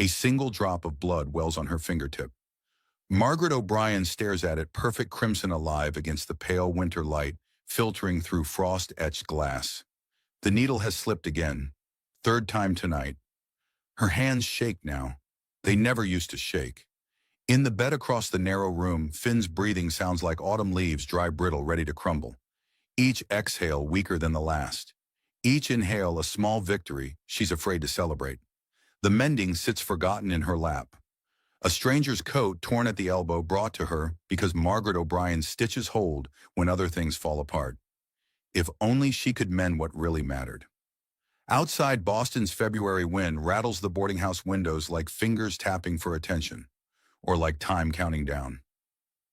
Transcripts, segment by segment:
A single drop of blood wells on her fingertip. Margaret O'Brien stares at it, perfect crimson alive against the pale winter light filtering through frost-etched glass. The needle has slipped again. Third time tonight. Her hands shake now. They never used to shake. In the bed across the narrow room, Finn's breathing sounds like autumn leaves, dry, brittle, ready to crumble. Each exhale weaker than the last. Each inhale a small victory she's afraid to celebrate. The mending sits forgotten in her lap. A stranger's coat torn at the elbow brought to her because Margaret O'Brien's stitches hold when other things fall apart. If only she could mend what really mattered. Outside, Boston's February wind rattles the boarding house windows like fingers tapping for attention, or like time counting down.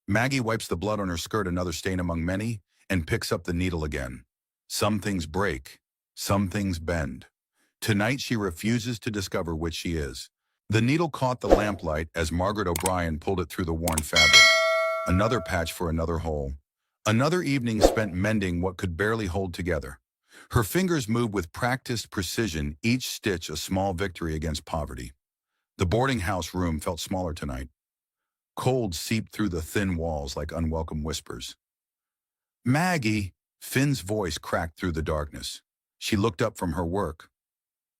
Maggie wipes the blood on her skirt, another stain among many, and picks up the needle again. Some things break, some things bend. Tonight she refuses to discover which she is. The needle caught the lamplight as Margaret O'Brien pulled it through the worn fabric. Another patch for another hole. Another evening spent mending what could barely hold together. Her fingers moved with practiced precision, each stitch a small victory against poverty. The boarding house room felt smaller tonight. Cold seeped through the thin walls like unwelcome whispers. "Maggie!" Finn's voice cracked through the darkness. She looked up from her work.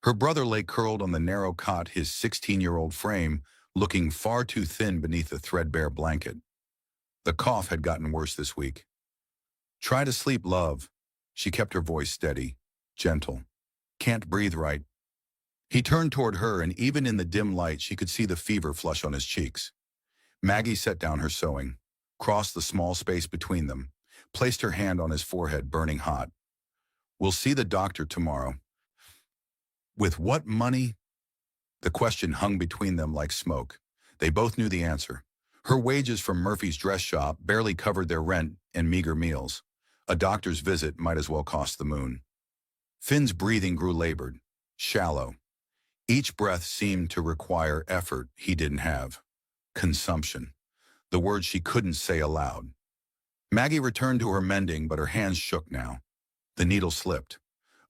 Her brother lay curled on the narrow cot, his 16-year-old frame looking far too thin beneath the threadbare blanket. The cough had gotten worse this week. "Try to sleep, love." She kept her voice steady, gentle. "Can't breathe right." He turned toward her, and even in the dim light she could see the fever flush on his cheeks. Maggie set down her sewing, crossed the small space between them, placed her hand on his forehead, burning hot. "We'll see the doctor tomorrow." With what money? The question hung between them like smoke. They both knew the answer. Her wages from Murphy's dress shop barely covered their rent and meager meals. A doctor's visit might as well cost the moon. Finn's breathing grew labored, shallow. Each breath seemed to require effort he didn't have. Consumption. The word she couldn't say aloud. Maggie returned to her mending, but her hands shook now. The needle slipped.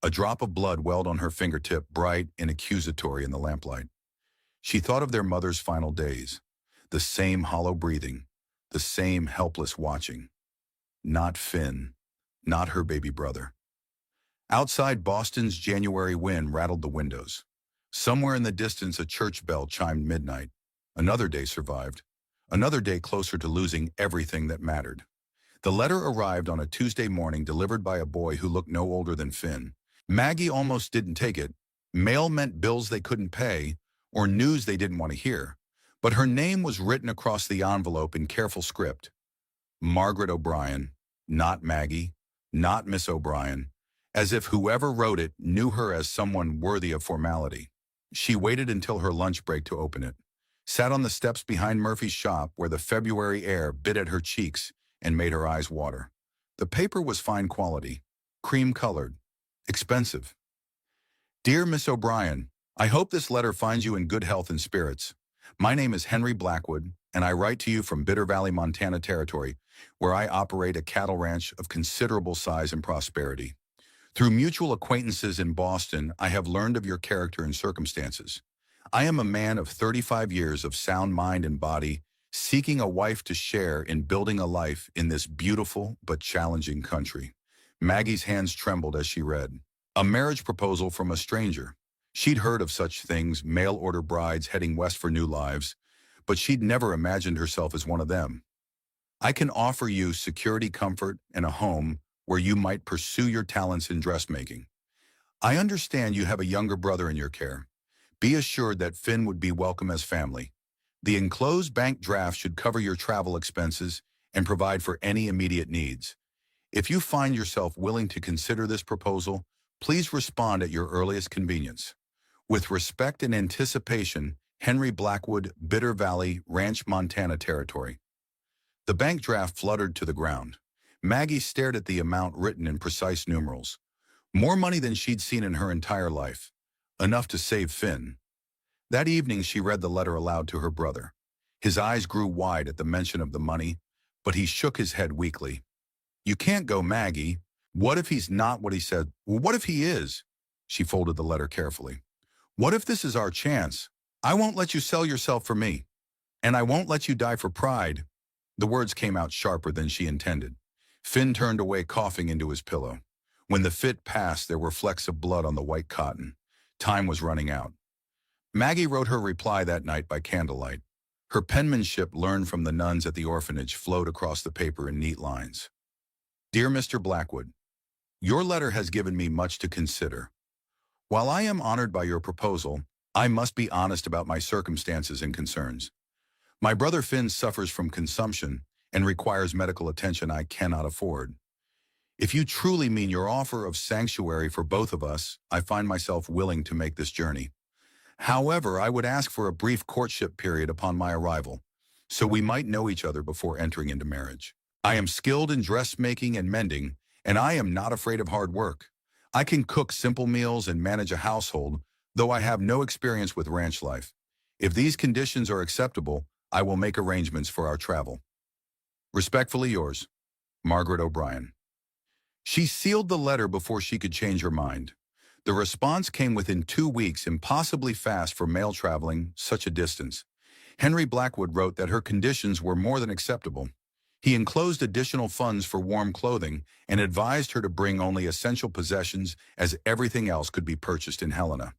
A drop of blood welled on her fingertip, bright and accusatory in the lamplight. She thought of their mother's final days. The same hollow breathing, the same helpless watching. Not Finn, not her baby brother. Outside, Boston's January wind rattled the windows. Somewhere in the distance, a church bell chimed midnight. Another day survived. Another day closer to losing everything that mattered. The letter arrived on a Tuesday morning, delivered by a boy who looked no older than Finn. Maggie almost didn't take it. Mail meant bills they couldn't pay, or news they didn't want to hear. But her name was written across the envelope in careful script. Margaret O'Brien, not Maggie, not Miss O'Brien, as if whoever wrote it knew her as someone worthy of formality. She waited until her lunch break to open it, sat on the steps behind Murphy's shop where the February air bit at her cheeks and made her eyes water. The paper was fine quality, cream-colored, expensive. "Dear Miss O'Brien, I hope this letter finds you in good health and spirits. My name is Henry Blackwood, and I write to you from Bitter Valley, Montana Territory, where I operate a cattle ranch of considerable size and prosperity. Through mutual acquaintances in Boston, I have learned of your character and circumstances. I am a man of 35 years of sound mind and body, seeking a wife to share in building a life in this beautiful but challenging country." Maggie's hands trembled as she read. A marriage proposal from a stranger. She'd heard of such things, mail-order brides heading west for new lives, but she'd never imagined herself as one of them. "I can offer you security, comfort, and a home where you might pursue your talents in dressmaking. I understand you have a younger brother in your care. Be assured that Finn would be welcome as family. The enclosed bank draft should cover your travel expenses and provide for any immediate needs. If you find yourself willing to consider this proposal, please respond at your earliest convenience. With respect and anticipation, Henry Blackwood, Bitter Valley, Ranch, Montana Territory." The bank draft fluttered to the ground. Maggie stared at the amount written in precise numerals. More money than she'd seen in her entire life. Enough to save Finn. That evening she read the letter aloud to her brother. His eyes grew wide at the mention of the money, but he shook his head weakly. "You can't go, Maggie. What if he's not what he said? What if he is?" She folded the letter carefully. "What if this is our chance? I won't let you sell yourself for me, and I won't let you die for pride. The words came out sharper than she intended. Finn turned away, coughing into his pillow. When the fit passed, there were flecks of blood on the white cotton. Time was running out. Maggie wrote her reply that night by candlelight. Her penmanship, learned from the nuns at the orphanage, flowed across the paper in neat lines. Dear Mr. Blackwood, your letter has given me much to consider. While I am honored by your proposal, I must be honest about my circumstances and concerns. My brother Finn suffers from consumption and requires medical attention I cannot afford. If you truly mean your offer of sanctuary for both of us, I find myself willing to make this journey. However, I would ask for a brief courtship period upon my arrival, so we might know each other before entering into marriage. I am skilled in dressmaking and mending, and I am not afraid of hard work. I can cook simple meals and manage a household, though I have no experience with ranch life. If these conditions are acceptable, I will make arrangements for our travel. Respectfully yours, Margaret O'Brien. She sealed the letter before she could change her mind. The response came within 2 weeks, impossibly fast for mail traveling such a distance. Henry Blackwood wrote that her conditions were more than acceptable. He enclosed additional funds for warm clothing and advised her to bring only essential possessions, as everything else could be purchased in Helena.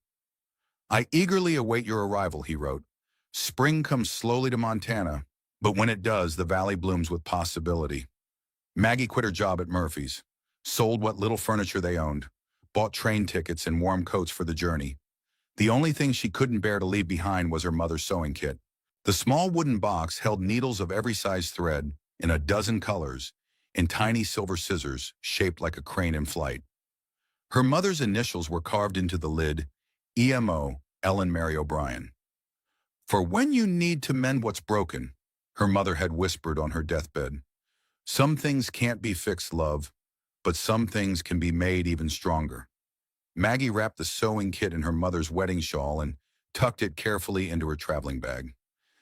I eagerly await your arrival, he wrote. Spring comes slowly to Montana, but when it does, the valley blooms with possibility. Maggie quit her job at Murphy's, sold what little furniture they owned, bought train tickets and warm coats for the journey. The only thing she couldn't bear to leave behind was her mother's sewing kit. The small wooden box held needles of every size thread, in a dozen colors, and tiny silver scissors shaped like a crane in flight. Her mother's initials were carved into the lid, EMO, Ellen Mary O'Brien. For when you need to mend what's broken, her mother had whispered on her deathbed. Some things can't be fixed, love, but some things can be made even stronger. Maggie wrapped the sewing kit in her mother's wedding shawl and tucked it carefully into her traveling bag.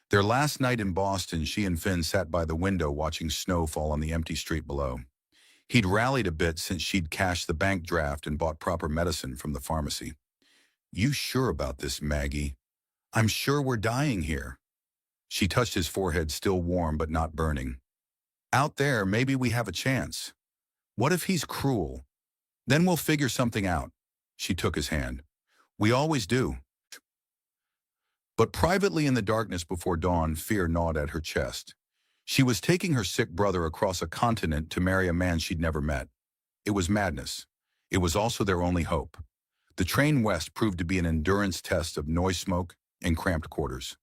Their last night in Boston, she and Finn sat by the window watching snow fall on the empty street below. He'd rallied a bit since she'd cashed the bank draft and bought proper medicine from the pharmacy. You sure about this, Maggie? I'm sure we're dying here. She touched his forehead, still warm but not burning. Out there, maybe we have a chance. What if he's cruel? Then we'll figure something out. She took his hand. We always do. But privately in the darkness before dawn, fear gnawed at her chest. She was taking her sick brother across a continent to marry a man she'd never met. It was madness. It was also their only hope. The train west proved to be an endurance test of noise smoke and cramped quarters.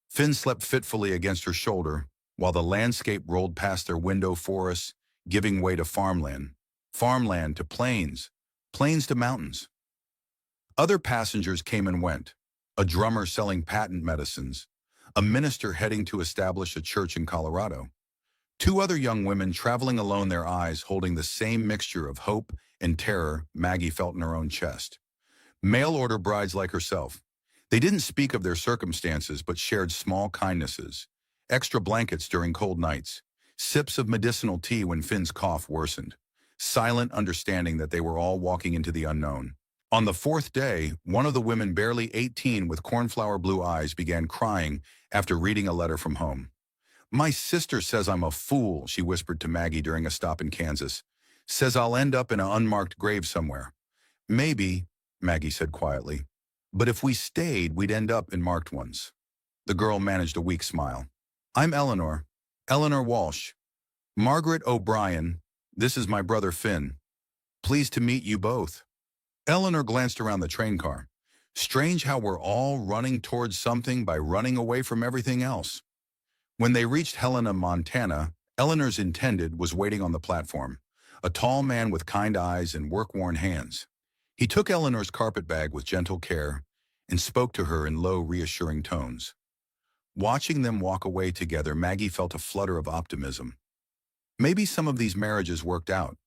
Finn slept fitfully against her shoulder, while the landscape rolled past their window forests, giving way to farmland, farmland to plains, plains to mountains. Other passengers came and went. A drummer selling patent medicines, a minister heading to establish a church in Colorado, 2 other young women traveling alone, their eyes holding the same mixture of hope and terror Maggie felt in her own chest. Mail-order brides like herself. They didn't speak of their circumstances but shared small kindnesses, extra blankets during cold nights, sips of medicinal tea when Finn's cough worsened, silent understanding that they were all walking into the unknown. On the 4th day, one of the women, barely 18 with cornflower blue eyes, began crying after reading a letter from home. My sister says I'm a fool, she whispered to Maggie during a stop in Kansas. Says I'll end up in an unmarked grave somewhere. Maybe, Maggie said quietly, but if we stayed, we'd end up in marked ones. The girl managed a weak smile. I'm Eleanor Walsh. Margaret O'Brien, this is my brother Finn. Pleased to meet you both. Eleanor glanced around the train car. Strange how we're all running towards something by running away from everything else. When they reached Helena, Montana, Eleanor's intended was waiting on the platform, a tall man with kind eyes and work-worn hands. He took Eleanor's carpet bag with gentle care and spoke to her in low, reassuring tones. Watching them walk away together, Maggie felt a flutter of optimism. Maybe some of these marriages worked out.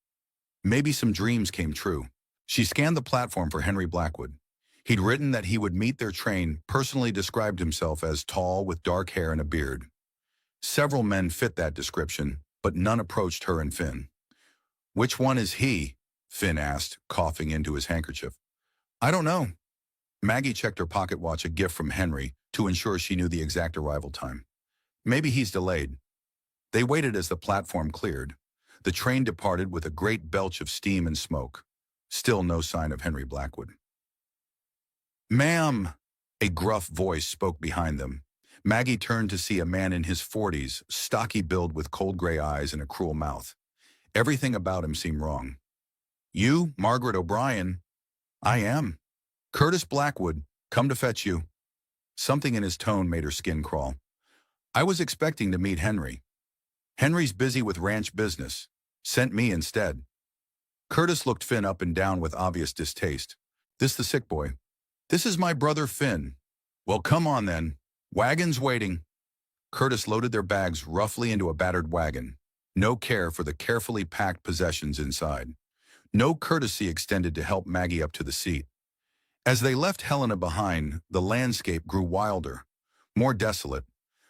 Maybe some dreams came true. She scanned the platform for Henry Blackwood. He'd written that he would meet their train, personally described himself as tall with dark hair and a beard. Several men fit that description, but none approached her and Finn. Which one is he? Finn asked, coughing into his handkerchief. I don't know. Maggie checked her pocket watch, a gift from Henry, to ensure she knew the exact arrival time. Maybe he's delayed. They waited as the platform cleared. The train departed with a great belch of steam and smoke. Still no sign of Henry Blackwood. "Ma'am," a gruff voice spoke behind them. Maggie turned to see a man in his 40s, stocky build with cold gray eyes and a cruel mouth. Everything about him seemed wrong. "You, Margaret O'Brien?" "I am. Curtis Blackwood, come to fetch you." Something in his tone made her skin crawl. "I was expecting to meet Henry. Henry's busy with ranch business. Sent me instead." Curtis looked Finn up and down with obvious distaste. "This the sick boy?" "This is my brother Finn." "Well, come on then. Wagon's waiting." Curtis loaded their bags roughly into a battered wagon. No care for the carefully packed possessions inside. No courtesy extended to help Maggie up to the seat. As they left Helena behind, the landscape grew wilder, more desolate.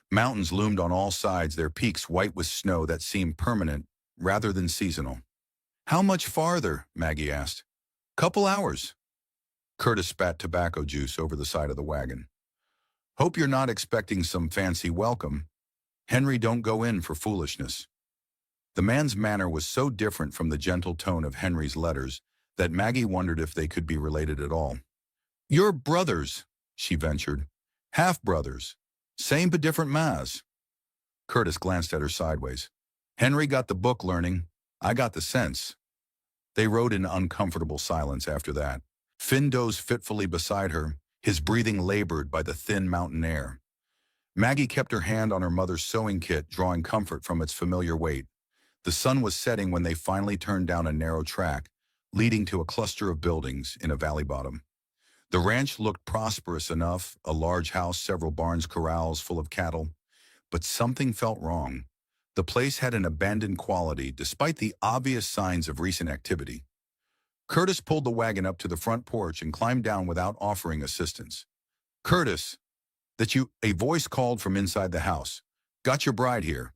Mountains loomed on all sides, their peaks white with snow that seemed permanent rather than seasonal. "How much farther?" Maggie asked. "Couple hours." Curtis spat tobacco juice over the side of the wagon. "Hope you're not expecting some fancy welcome. Henry don't go in for foolishness." The man's manner was so different from the gentle tone of Henry's letters that Maggie wondered if they could be related at all. "You're brothers," she ventured. "Half-brothers. Same but different mas." Curtis glanced at her sideways. "Henry got the book learning. I got the sense." They rode in uncomfortable silence after that. Finn dozed fitfully beside her, his breathing labored by the thin mountain air. Maggie kept her hand on her mother's sewing kit, drawing comfort from its familiar weight. The sun was setting when they finally turned down a narrow track, leading to a cluster of buildings in a valley bottom. The ranch looked prosperous enough, a large house, several barns, corrals full of cattle. But something felt wrong. The place had an abandoned quality, despite the obvious signs of recent activity. Curtis pulled the wagon up to the front porch and climbed down without offering assistance. "Curtis, that you," a voice called from inside the house. "Got your bride here."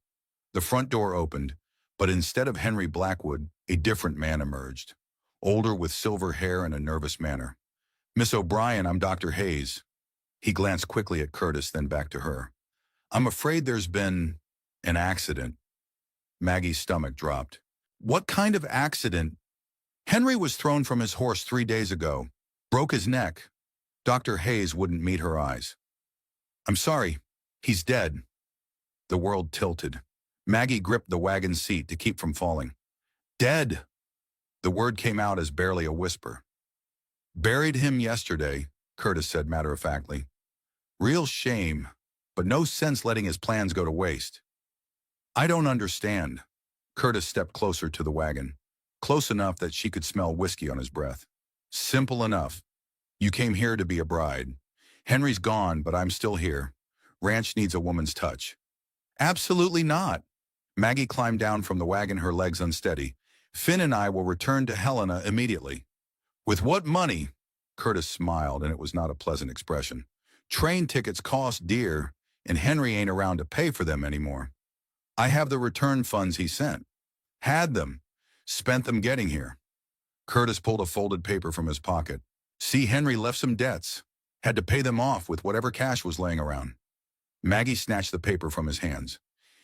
The front door opened, but instead of Henry Blackwood, a different man emerged, older with silver hair and a nervous manner. "Miss O'Brien, I'm Dr. Hayes." He glanced quickly at Curtis, then back to her. "I'm afraid there's been an accident." Maggie's stomach dropped. "What kind of accident?" "Henry was thrown from his horse 3 days ago. Broke his neck." Dr. Hayes wouldn't meet her eyes. "I'm sorry. He's dead." The world tilted. Maggie gripped the wagon seat to keep from falling. "Dead." The word came out as barely a whisper. "Buried him yesterday," Curtis said matter-of-factly. "Real shame, but no sense letting his plans go to waste." "I don't understand." Curtis stepped closer to the wagon, close enough that she could smell whiskey on his breath. "Simple enough. You came here to be a bride. Henry's gone, but I'm still here. Ranch needs a woman's touch." "Absolutely not." Maggie climbed down from the wagon, her legs unsteady. "Finn and I will return to Helena immediately." "With what money?" Curtis smiled, and it was not a pleasant expression. "Train tickets cost dear, and Henry ain't around to pay for them anymore." "I have the return funds he sent." "Had them. Spent them getting here." Curtis pulled a folded paper from his pocket. "See, Henry left some debts. Had to pay them off with whatever cash was laying around." Maggie snatched the paper from his hands.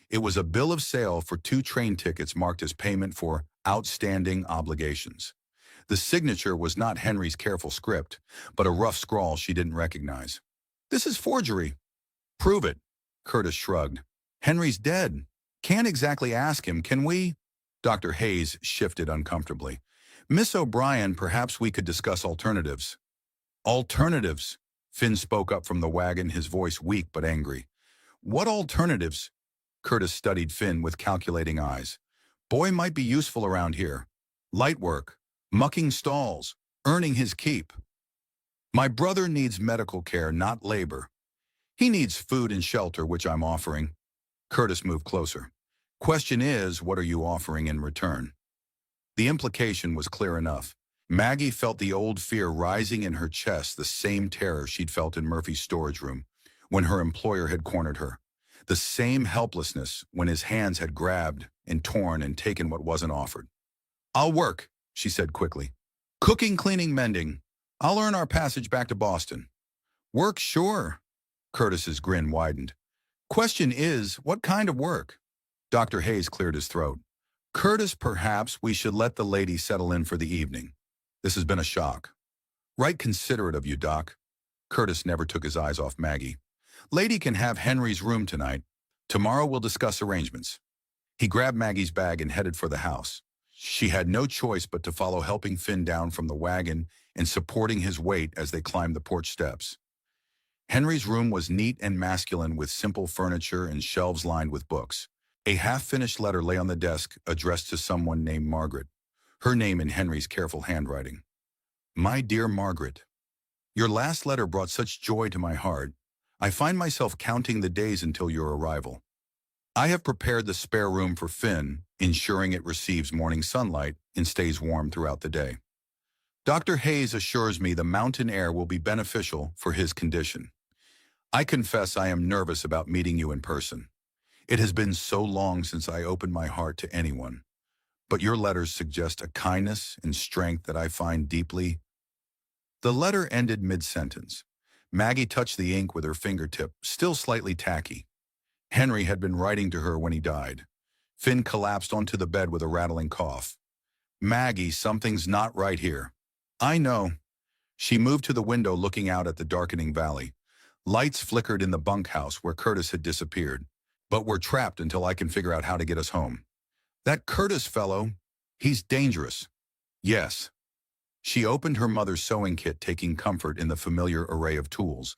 It was a bill of sale for 2 train tickets marked as payment for outstanding obligations. The signature was not Henry's careful script, but a rough scrawl she didn't recognize. "This is forgery." "Prove it." Curtis shrugged. "Henry's dead. Can't exactly ask him, can we?" Dr. Hayes shifted uncomfortably. "Miss O'Brien, perhaps we could discuss alternatives." "Alternatives?" Finn spoke up from the wagon, his voice weak but angry. "What alternatives?" Curtis studied Finn with calculating eyes. "Boy might be useful around here. Light work, mucking stalls, earning his keep." "My brother needs medical care, not labor. He needs food and shelter, which I'm offering." Curtis moved closer. "Question is, what are you offering in return?" The implication was clear enough. Maggie felt the old fear rising in her chest, the same terror she'd felt in Murphy's storage room when her employer had cornered her. The same helplessness when his hands had grabbed and torn and taken what wasn't offered. "I'll work," she said quickly. "Cooking, cleaning, mending. I'll earn our passage back to Boston. Work, sure. Curtis's grin widened. Question is, what kind of work? Dr. Hayes cleared his throat. Curtis, perhaps we should let the lady settle in for the evening. This has been a shock. Right considerate of you, Doc. Curtis never took his eyes off Maggie. Lady can have Henry's room tonight. Tomorrow we'll discuss arrangements. He grabbed Maggie's bag and headed for the house. She had no choice but to follow, helping Finn down from the wagon and supporting his weight as they climbed the porch steps. Henry's room was neat and masculine, with simple furniture and shelves lined with books. A half-finished letter lay on the desk, addressed to someone named Margaret, her name in Henry's careful handwriting. My dear Margaret, your last letter brought such joy to my heart. I find myself counting the days until your arrival. I have prepared the spare room for Finn, ensuring it receives morning sunlight and stays warm throughout the day. Dr. Hayes assures me the mountain air will be beneficial for his condition. I confess I am nervous about meeting you in person. It has been so long since I opened my heart to anyone, but your letters suggest a kindness and strength that I find deeply. The letter ended mid-sentence. Maggie touched the ink with her fingertip, still slightly tacky. Henry had been writing to her when he died. Finn collapsed onto the bed with a rattling cough. Maggie, something's not right here. I know. She moved to the window, looking out at the darkening valley. Lights flickered in the bunkhouse where Curtis had disappeared. But we're trapped until I can figure out how to get us home. That Curtis fellow, he's dangerous. Yes. She opened her mother's sewing kit, taking comfort in the familiar array of tools.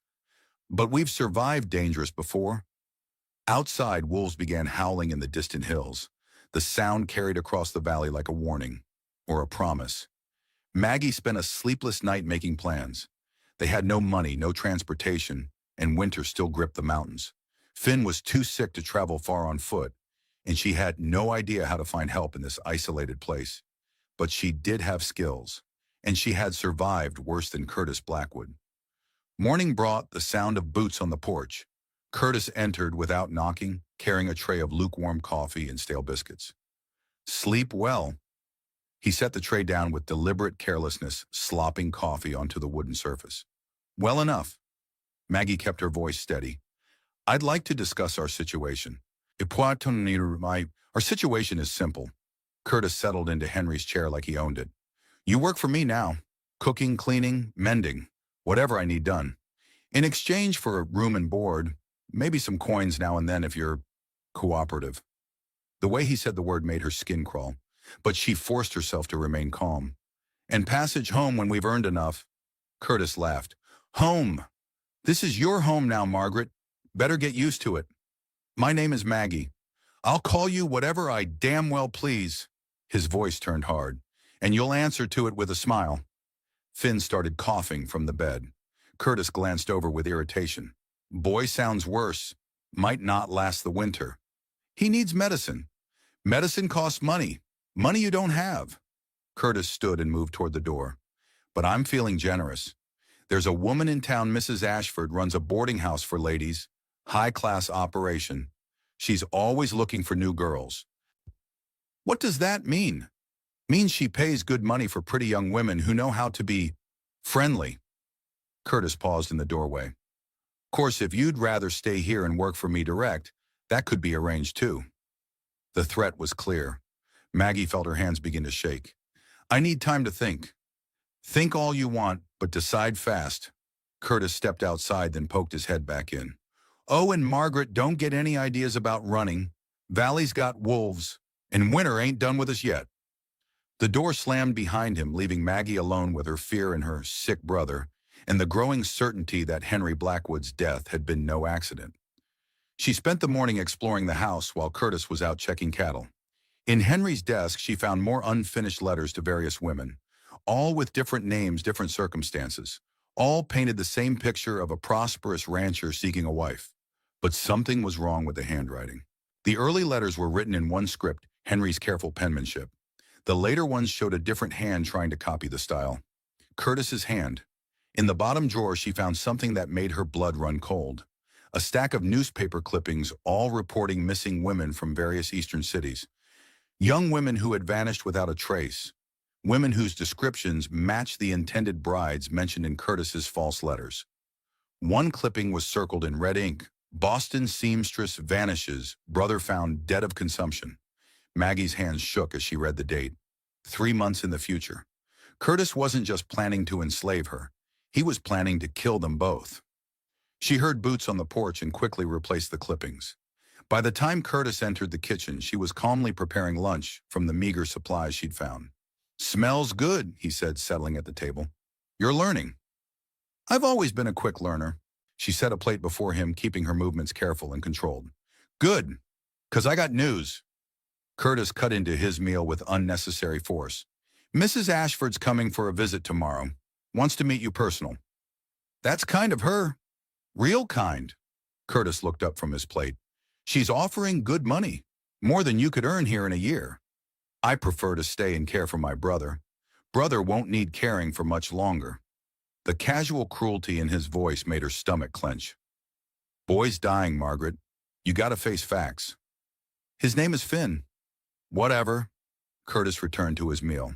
But we've survived dangerous before. Outside, wolves began howling in the distant hills. The sound carried across the valley like a warning, or a promise. Maggie spent a sleepless night making plans. They had no money, no transportation, and winter still gripped the mountains. Finn was too sick to travel far on foot, and she had no idea how to find help in this isolated place. But she did have skills, and she had survived worse than Curtis Blackwood. Morning brought the sound of boots on the porch. Curtis entered without knocking, carrying a tray of lukewarm coffee and stale biscuits. Sleep well. He set the tray down with deliberate carelessness, slopping coffee onto the wooden surface. Well enough. Maggie kept her voice steady. I'd like to discuss our situation. Our situation is simple. Curtis settled into Henry's chair like he owned it. You work for me now. Cooking, cleaning, mending, whatever I need done. In exchange for a room and board, maybe some coins now and then if you're cooperative. The way he said the word made her skin crawl, but she forced herself to remain calm. And passage home when we've earned enough. Curtis laughed. Home. This is your home now, Margaret. Better get used to it. My name is Maggie. I'll call you whatever I damn well please. His voice turned hard. And you'll answer to it with a smile. Finn started coughing from the bed. Curtis glanced over with irritation. Boy sounds worse. Might not last the winter. He needs medicine. Medicine costs money. Money you don't have. Curtis stood and moved toward the door. But I'm feeling generous. There's a woman in town, Mrs. Ashford, runs a boarding house for ladies. High-class operation. She's always looking for new girls. What does that mean? Means she pays good money for pretty young women who know how to be friendly. Curtis paused in the doorway. Of course, if you'd rather stay here and work for me direct, that could be arranged too. The threat was clear. Maggie felt her hands begin to shake. I need time to think. Think all you want, but decide fast. Curtis stepped outside, then poked his head back in. Oh, and Margaret, don't get any ideas about running. Valley's got wolves, and winter ain't done with us yet. The door slammed behind him, leaving Maggie alone with her fear and her sick brother, and the growing certainty that Henry Blackwood's death had been no accident. She spent the morning exploring the house while Curtis was out checking cattle. In Henry's desk, she found more unfinished letters to various women, all with different names, different circumstances. All painted the same picture of a prosperous rancher seeking a wife. But something was wrong with the handwriting. The early letters were written in one script, Henry's careful penmanship. The later ones showed a different hand trying to copy the style. Curtis's hand. In the bottom drawer, she found something that made her blood run cold. A stack of newspaper clippings, all reporting missing women from various eastern cities. Young women who had vanished without a trace. women whose descriptions matched the intended brides mentioned in Curtis's false letters. One clipping was circled in red ink. Boston seamstress vanishes, brother found dead of consumption. Maggie's hands shook as she read the date. 3 months in the future. Curtis wasn't just planning to enslave her. He was planning to kill them both. She heard boots on the porch and quickly replaced the clippings. By the time Curtis entered the kitchen, she was calmly preparing lunch from the meager supplies she'd found. "Smells good," he said, settling at the table. "You're learning." "I've always been a quick learner." She set a plate before him, keeping her movements careful and controlled. "Good, 'cause I got news." Curtis cut into his meal with unnecessary force. "Mrs. Ashford's coming for a visit tomorrow. Wants to meet you personal." "That's kind of her." "Real kind." Curtis looked up from his plate. "She's offering good money, more than you could earn here in a year." "I prefer to stay and care for my brother. Brother won't need caring for much longer." The casual cruelty in his voice made her stomach clench. "Boy's dying, Margaret. You gotta face facts." "His name is Finn." "Whatever." Curtis returned to his meal.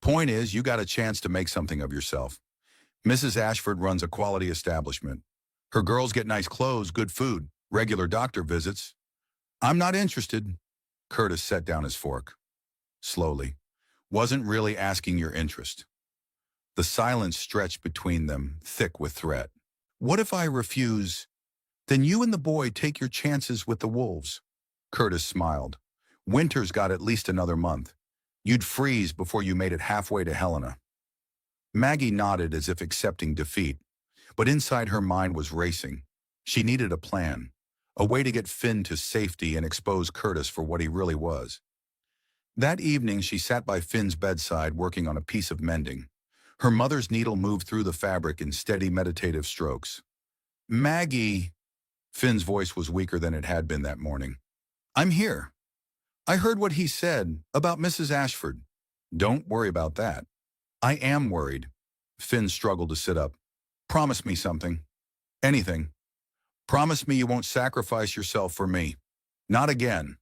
"Point is, you got a chance to make something of yourself. Mrs. Ashford runs a quality establishment. Her girls get nice clothes, good food, regular doctor visits. I'm not interested." Curtis set down his fork. Slowly. "Wasn't really asking your interest." The silence stretched between them, thick with threat. "What if I refuse? Then you and the boy take your chances with the wolves." Curtis smiled. "Winter's got at least another month. You'd freeze before you made it halfway to Helena." Maggie nodded as if accepting defeat, but inside her mind was racing. She needed a plan, a way to get Finn to safety and expose Curtis for what he really was. That evening, she sat by Finn's bedside working on a piece of mending. Her mother's needle moved through the fabric in steady meditative strokes. "Maggie," Finn's voice was weaker than it had been that morning. "I'm here. I heard what he said about Mrs. Ashford." "Don't worry about that." "I am worried." Finn struggled to sit up. "Promise me something." "Anything." "Promise me you won't sacrifice yourself for me." "Not again."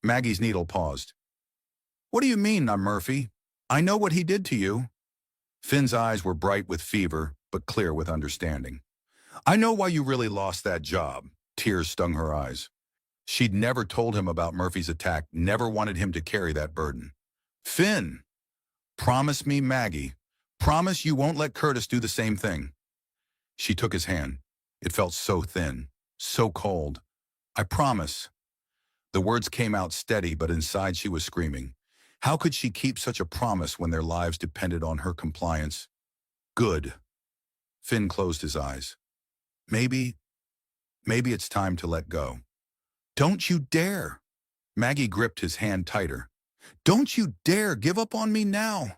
Maggie's needle paused. "What do you mean, I'm Murphy? I know what he did to you." Finn's eyes were bright with fever, but clear with understanding. "I know why you really lost that job." Tears stung her eyes. She'd never told him about Murphy's attack, never wanted him to carry that burden. "Finn, promise me, Maggie. Promise you won't let Curtis do the same thing." She took his hand. It felt so thin, so cold. "I promise." The words came out steady, but inside she was screaming. How could she keep such a promise when their lives depended on her compliance? "Good." Finn closed his eyes. Maybe it's time to let go." "Don't you dare." Maggie gripped his hand tighter. "Don't you dare give up on me now."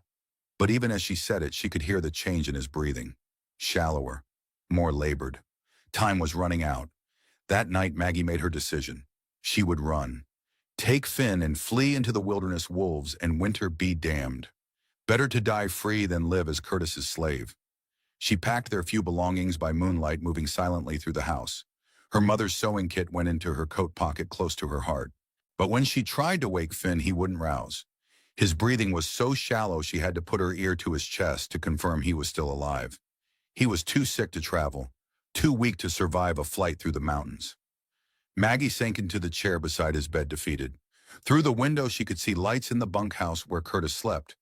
But even as she said it, she could hear the change in his breathing. Shallower, more labored. Time was running out. That night, Maggie made her decision. She would run. Take Finn and flee into the wilderness wolves, and winter be damned. Better to die free than live as Curtis's slave. She packed their few belongings by moonlight, moving silently through the house. Her mother's sewing kit went into her coat pocket close to her heart. But when she tried to wake Finn, he wouldn't rouse. His breathing was so shallow she had to put her ear to his chest to confirm he was still alive. He was too sick to travel, too weak to survive a flight through the mountains. Maggie sank into the chair beside his bed, defeated. Through the window, she could see lights in the bunkhouse where Curtis slept.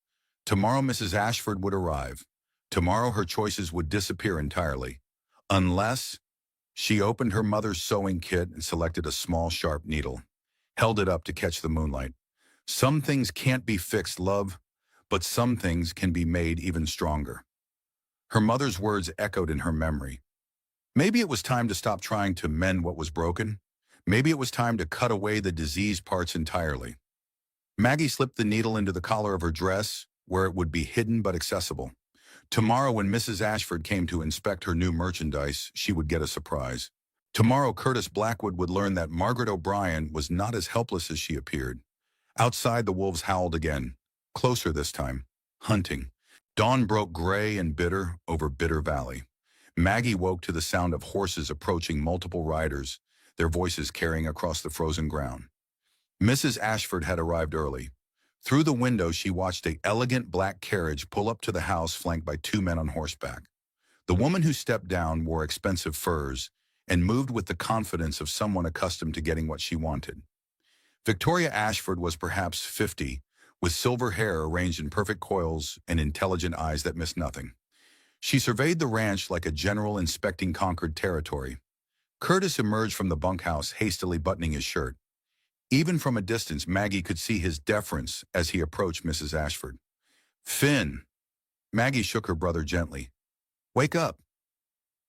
Tomorrow, Mrs. Ashford would arrive. Tomorrow, her choices would disappear entirely. Unless... She opened her mother's sewing kit and selected a small, sharp needle. Held it up to catch the moonlight. "Some things can't be fixed, love, but some things can be made even stronger." Her mother's words echoed in her memory. Maybe it was time to stop trying to mend what was broken. Maybe it was time to cut away the diseased parts entirely. Maggie slipped the needle into the collar of her dress, where it would be hidden but accessible. Tomorrow, when Mrs. Ashford came to inspect her new merchandise, she would get a surprise. Tomorrow, Curtis Blackwood would learn that Margaret O'Brien was not as helpless as she appeared. Outside, the wolves howled again, closer this time, hunting. Dawn broke gray and bitter over Bitter Valley. Maggie woke to the sound of horses approaching, multiple riders, their voices carrying across the frozen ground. Mrs. Ashford had arrived early. Through the window, she watched an elegant black carriage pull up to the house flanked by two men on horseback. The woman who stepped down wore expensive furs and moved with the confidence of someone accustomed to getting what she wanted. Victoria Ashford was perhaps 50, with silver hair arranged in perfect coils and intelligent eyes that missed nothing. She surveyed the ranch like a general inspecting conquered territory. Curtis emerged from the bunkhouse, hastily buttoning his shirt. Even from a distance, Maggie could see his deference as he approached Mrs. Ashford. "Finn!" Maggie shook her brother gently. "Wake up!"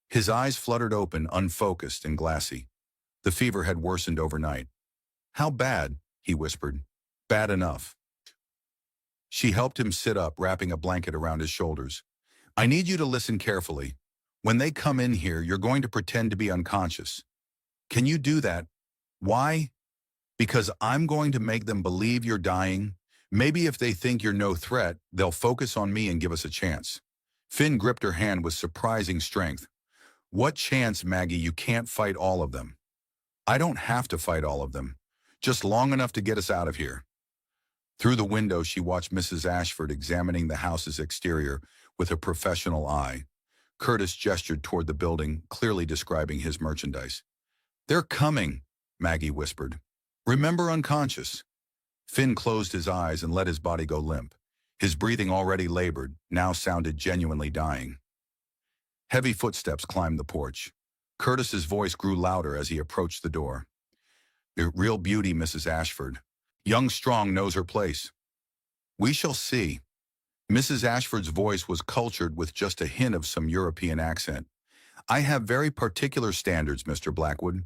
His eyes fluttered open, unfocused and glassy. The fever had worsened overnight. "How bad?" he whispered. "Bad enough." She helped him sit up, wrapping a blanket around his shoulders. "I need you to listen carefully. When they come in here, you're going to pretend to be unconscious. Can you do that? Why? Because I'm going to make them believe you're dying. Maybe if they think you're no threat, they'll focus on me and give us a chance." Finn gripped her hand with surprising strength. "What chance, Maggie? You can't fight all of them." "I don't have to fight all of them. Just long enough to get us out of here." Through the window, she watched Mrs. Ashford examining the house's exterior with a professional eye. Curtis gestured toward the building, clearly describing his merchandise. "They're coming," Maggie whispered. "Remember, unconscious." Finn closed his eyes and let his body go limp. His breathing, already labored, now sounded genuinely dying. Heavy footsteps climbed the porch. Curtis's voice grew louder as he approached the door. "A real beauty, Mrs. Ashford. Young Strong knows her place." "We shall see." Mrs. Ashford's voice was cultured with just a hint of some European accent. "I have very particular standards, Mr. Blackwood."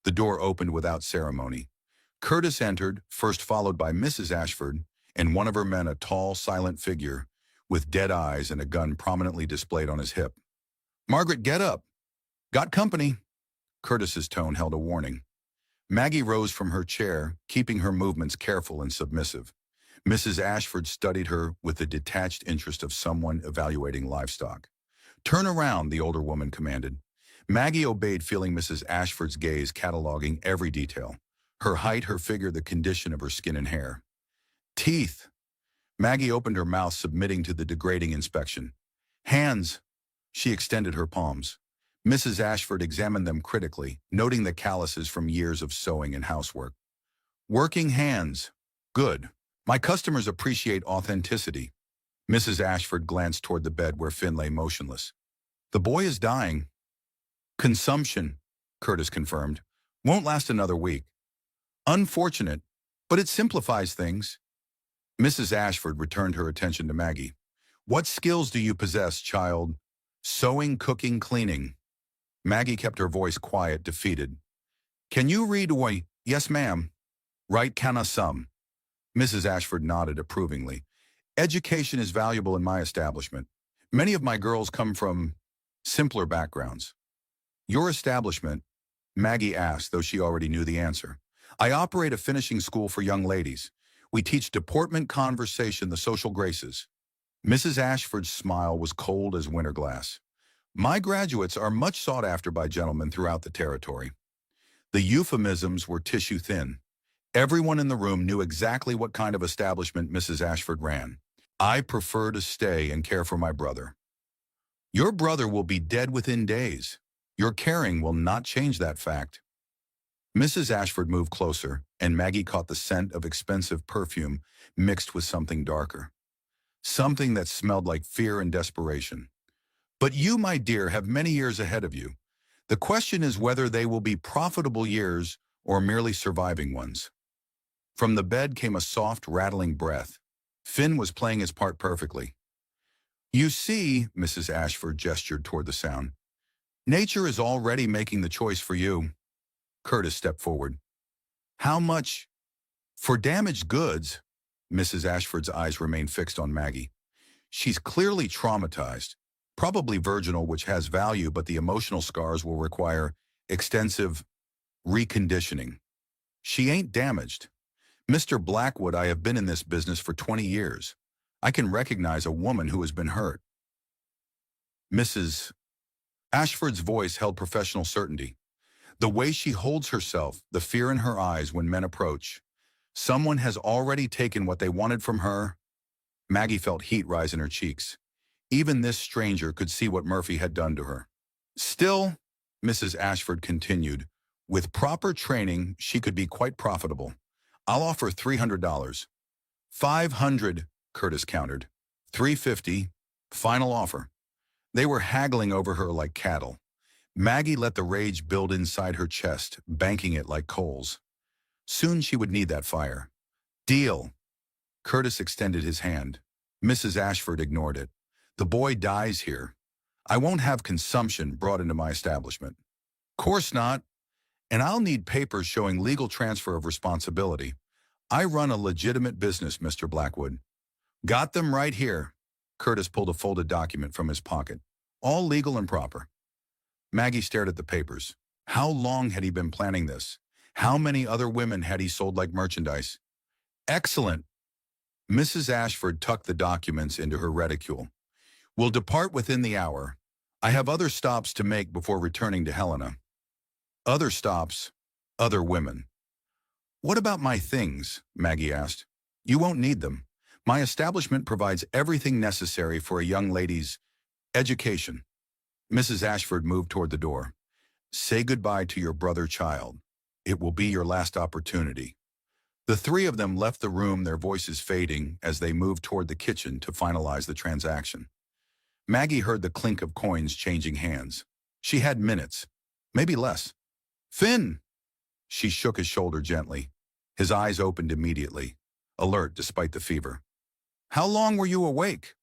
The door opened without ceremony. Curtis entered, first followed by Mrs. Ashford, and one of her men, a tall, silent figure, with dead eyes and a gun prominently displayed on his hip. "Margaret, get up. Got company." Curtis's tone held a warning. Maggie rose from her chair, keeping her movements careful and submissive. Mrs. Ashford studied her with the detached interest of someone evaluating livestock. "Turn around," the older woman commanded. Maggie obeyed, feeling Mrs. Ashford's gaze cataloging every detail. Her height, her figure, the condition of her skin and hair. "Teeth." Maggie opened her mouth, submitting to the degrading inspection. "Hands." She extended her palms. Mrs. Ashford examined them critically, noting the calluses from years of sewing and housework. "Working hands. Good. My customers appreciate authenticity." Mrs. Ashford glanced toward the bed where Finn lay motionless. "The boy is dying." "Consumption," Curtis confirmed. "Won't last another week." "Unfortunate, but it simplifies things." Mrs. Ashford returned her attention to Maggie. "What skills do you possess, child?" "Sewing, cooking, cleaning." Maggie kept her voice quiet, defeated. "Can you read away?" "Yes, ma'am." "Write canna some." Mrs. Ashford nodded approvingly. "Education is valuable in my establishment. Many of my girls come from simpler backgrounds." "Your establishment?" Maggie asked, though she already knew the answer. "I operate a finishing school for young ladies. We teach deportment, conversation, the social graces." Mrs. Ashford's smile was cold as winter glass. "My graduates are much sought after by gentlemen throughout the territory." The euphemisms were tissue thin. Everyone in the room knew exactly what kind of establishment Mrs. Ashford ran. "I prefer to stay and care for my brother." "Your brother will be dead within days. Your caring will not change that fact." Mrs. Ashford moved closer, and Maggie caught the scent of expensive perfume mixed with something darker. Something that smelled like fear and desperation. "But you, my dear, have many years ahead of you. The question is whether they will be profitable years or merely surviving ones." From the bed came a soft, rattling breath. Finn was playing his part perfectly. "You see," Mrs. Ashford gestured toward the sound, "nature is already making the choice for you." Curtis stepped forward. "How much?" "For damaged goods." Mrs. Ashford's eyes remained fixed on Maggie. "She's clearly traumatized. Probably virginal, which has value, but the emotional scars will require extensive reconditioning. She ain't damaged. Mr. Blackwood, I have been in this business for 20 years. I can recognize a woman who has been hurt." Mrs. Ashford's voice held professional certainty. "The way she holds herself, the fear in her eyes when men approach. Someone has already taken what they wanted from her. Maggie felt heat rise in her cheeks. Even this stranger could see what Murphy had done to her. Still, Mrs. Ashford continued, with proper training, she could be quite profitable. I'll offer $300. 500, Curtis countered. 350, final offer. They were haggling over her like cattle. Maggie let the rage build inside her chest, banking it like coals. Soon she would need that fire. Deal. Curtis extended his hand. Mrs. Ashford ignored it. The boy dies here. I won't have consumption brought into my establishment. Course not. And I'll need papers showing legal transfer of responsibility. I run a legitimate business, Mr. Blackwood. Got them right here. Curtis pulled a folded document from his pocket. All legal and proper. Maggie stared at the papers. How long had he been planning this? How many other women had he sold like merchandise? Excellent. Mrs. Ashford tucked the documents into her reticule. We'll depart within the hour. I have other stops to make before returning to Helena. Other stops, other women. What about my things? Maggie asked. You won't need them. My establishment provides everything necessary for a young lady's education. Mrs. Ashford moved toward the door. Say goodbye to your brother child. It will be your last opportunity. The three of them left the room, their voices fading as they moved toward the kitchen to finalize the transaction. Maggie heard the clink of coins changing hands. She had minutes, maybe less. Finn! She shook his shoulder gently. His eyes opened immediately, alert despite the fever. How long were you awake?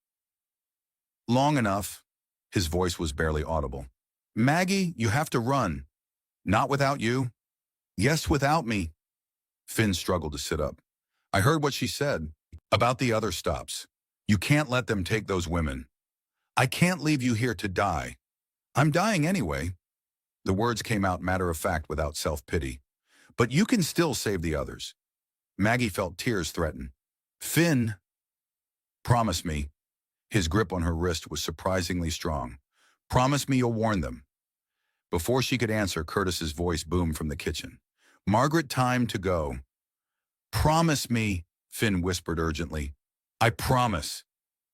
Long enough. His voice was barely audible. Maggie, you have to run. Not without you. Yes, without me. Finn struggled to sit up. I heard what she said about the other stops. You can't let them take those women. I can't leave you here to die. I'm dying anyway. The words came out matter-of-fact without self-pity. But you can still save the others. Maggie felt tears threaten. Finn. Promise me. His grip on her wrist was surprisingly strong. Promise me you'll warn them. Before she could answer, Curtis's voice boomed from the kitchen. Margaret, time to go. Promise me, Finn whispered urgently. I promise.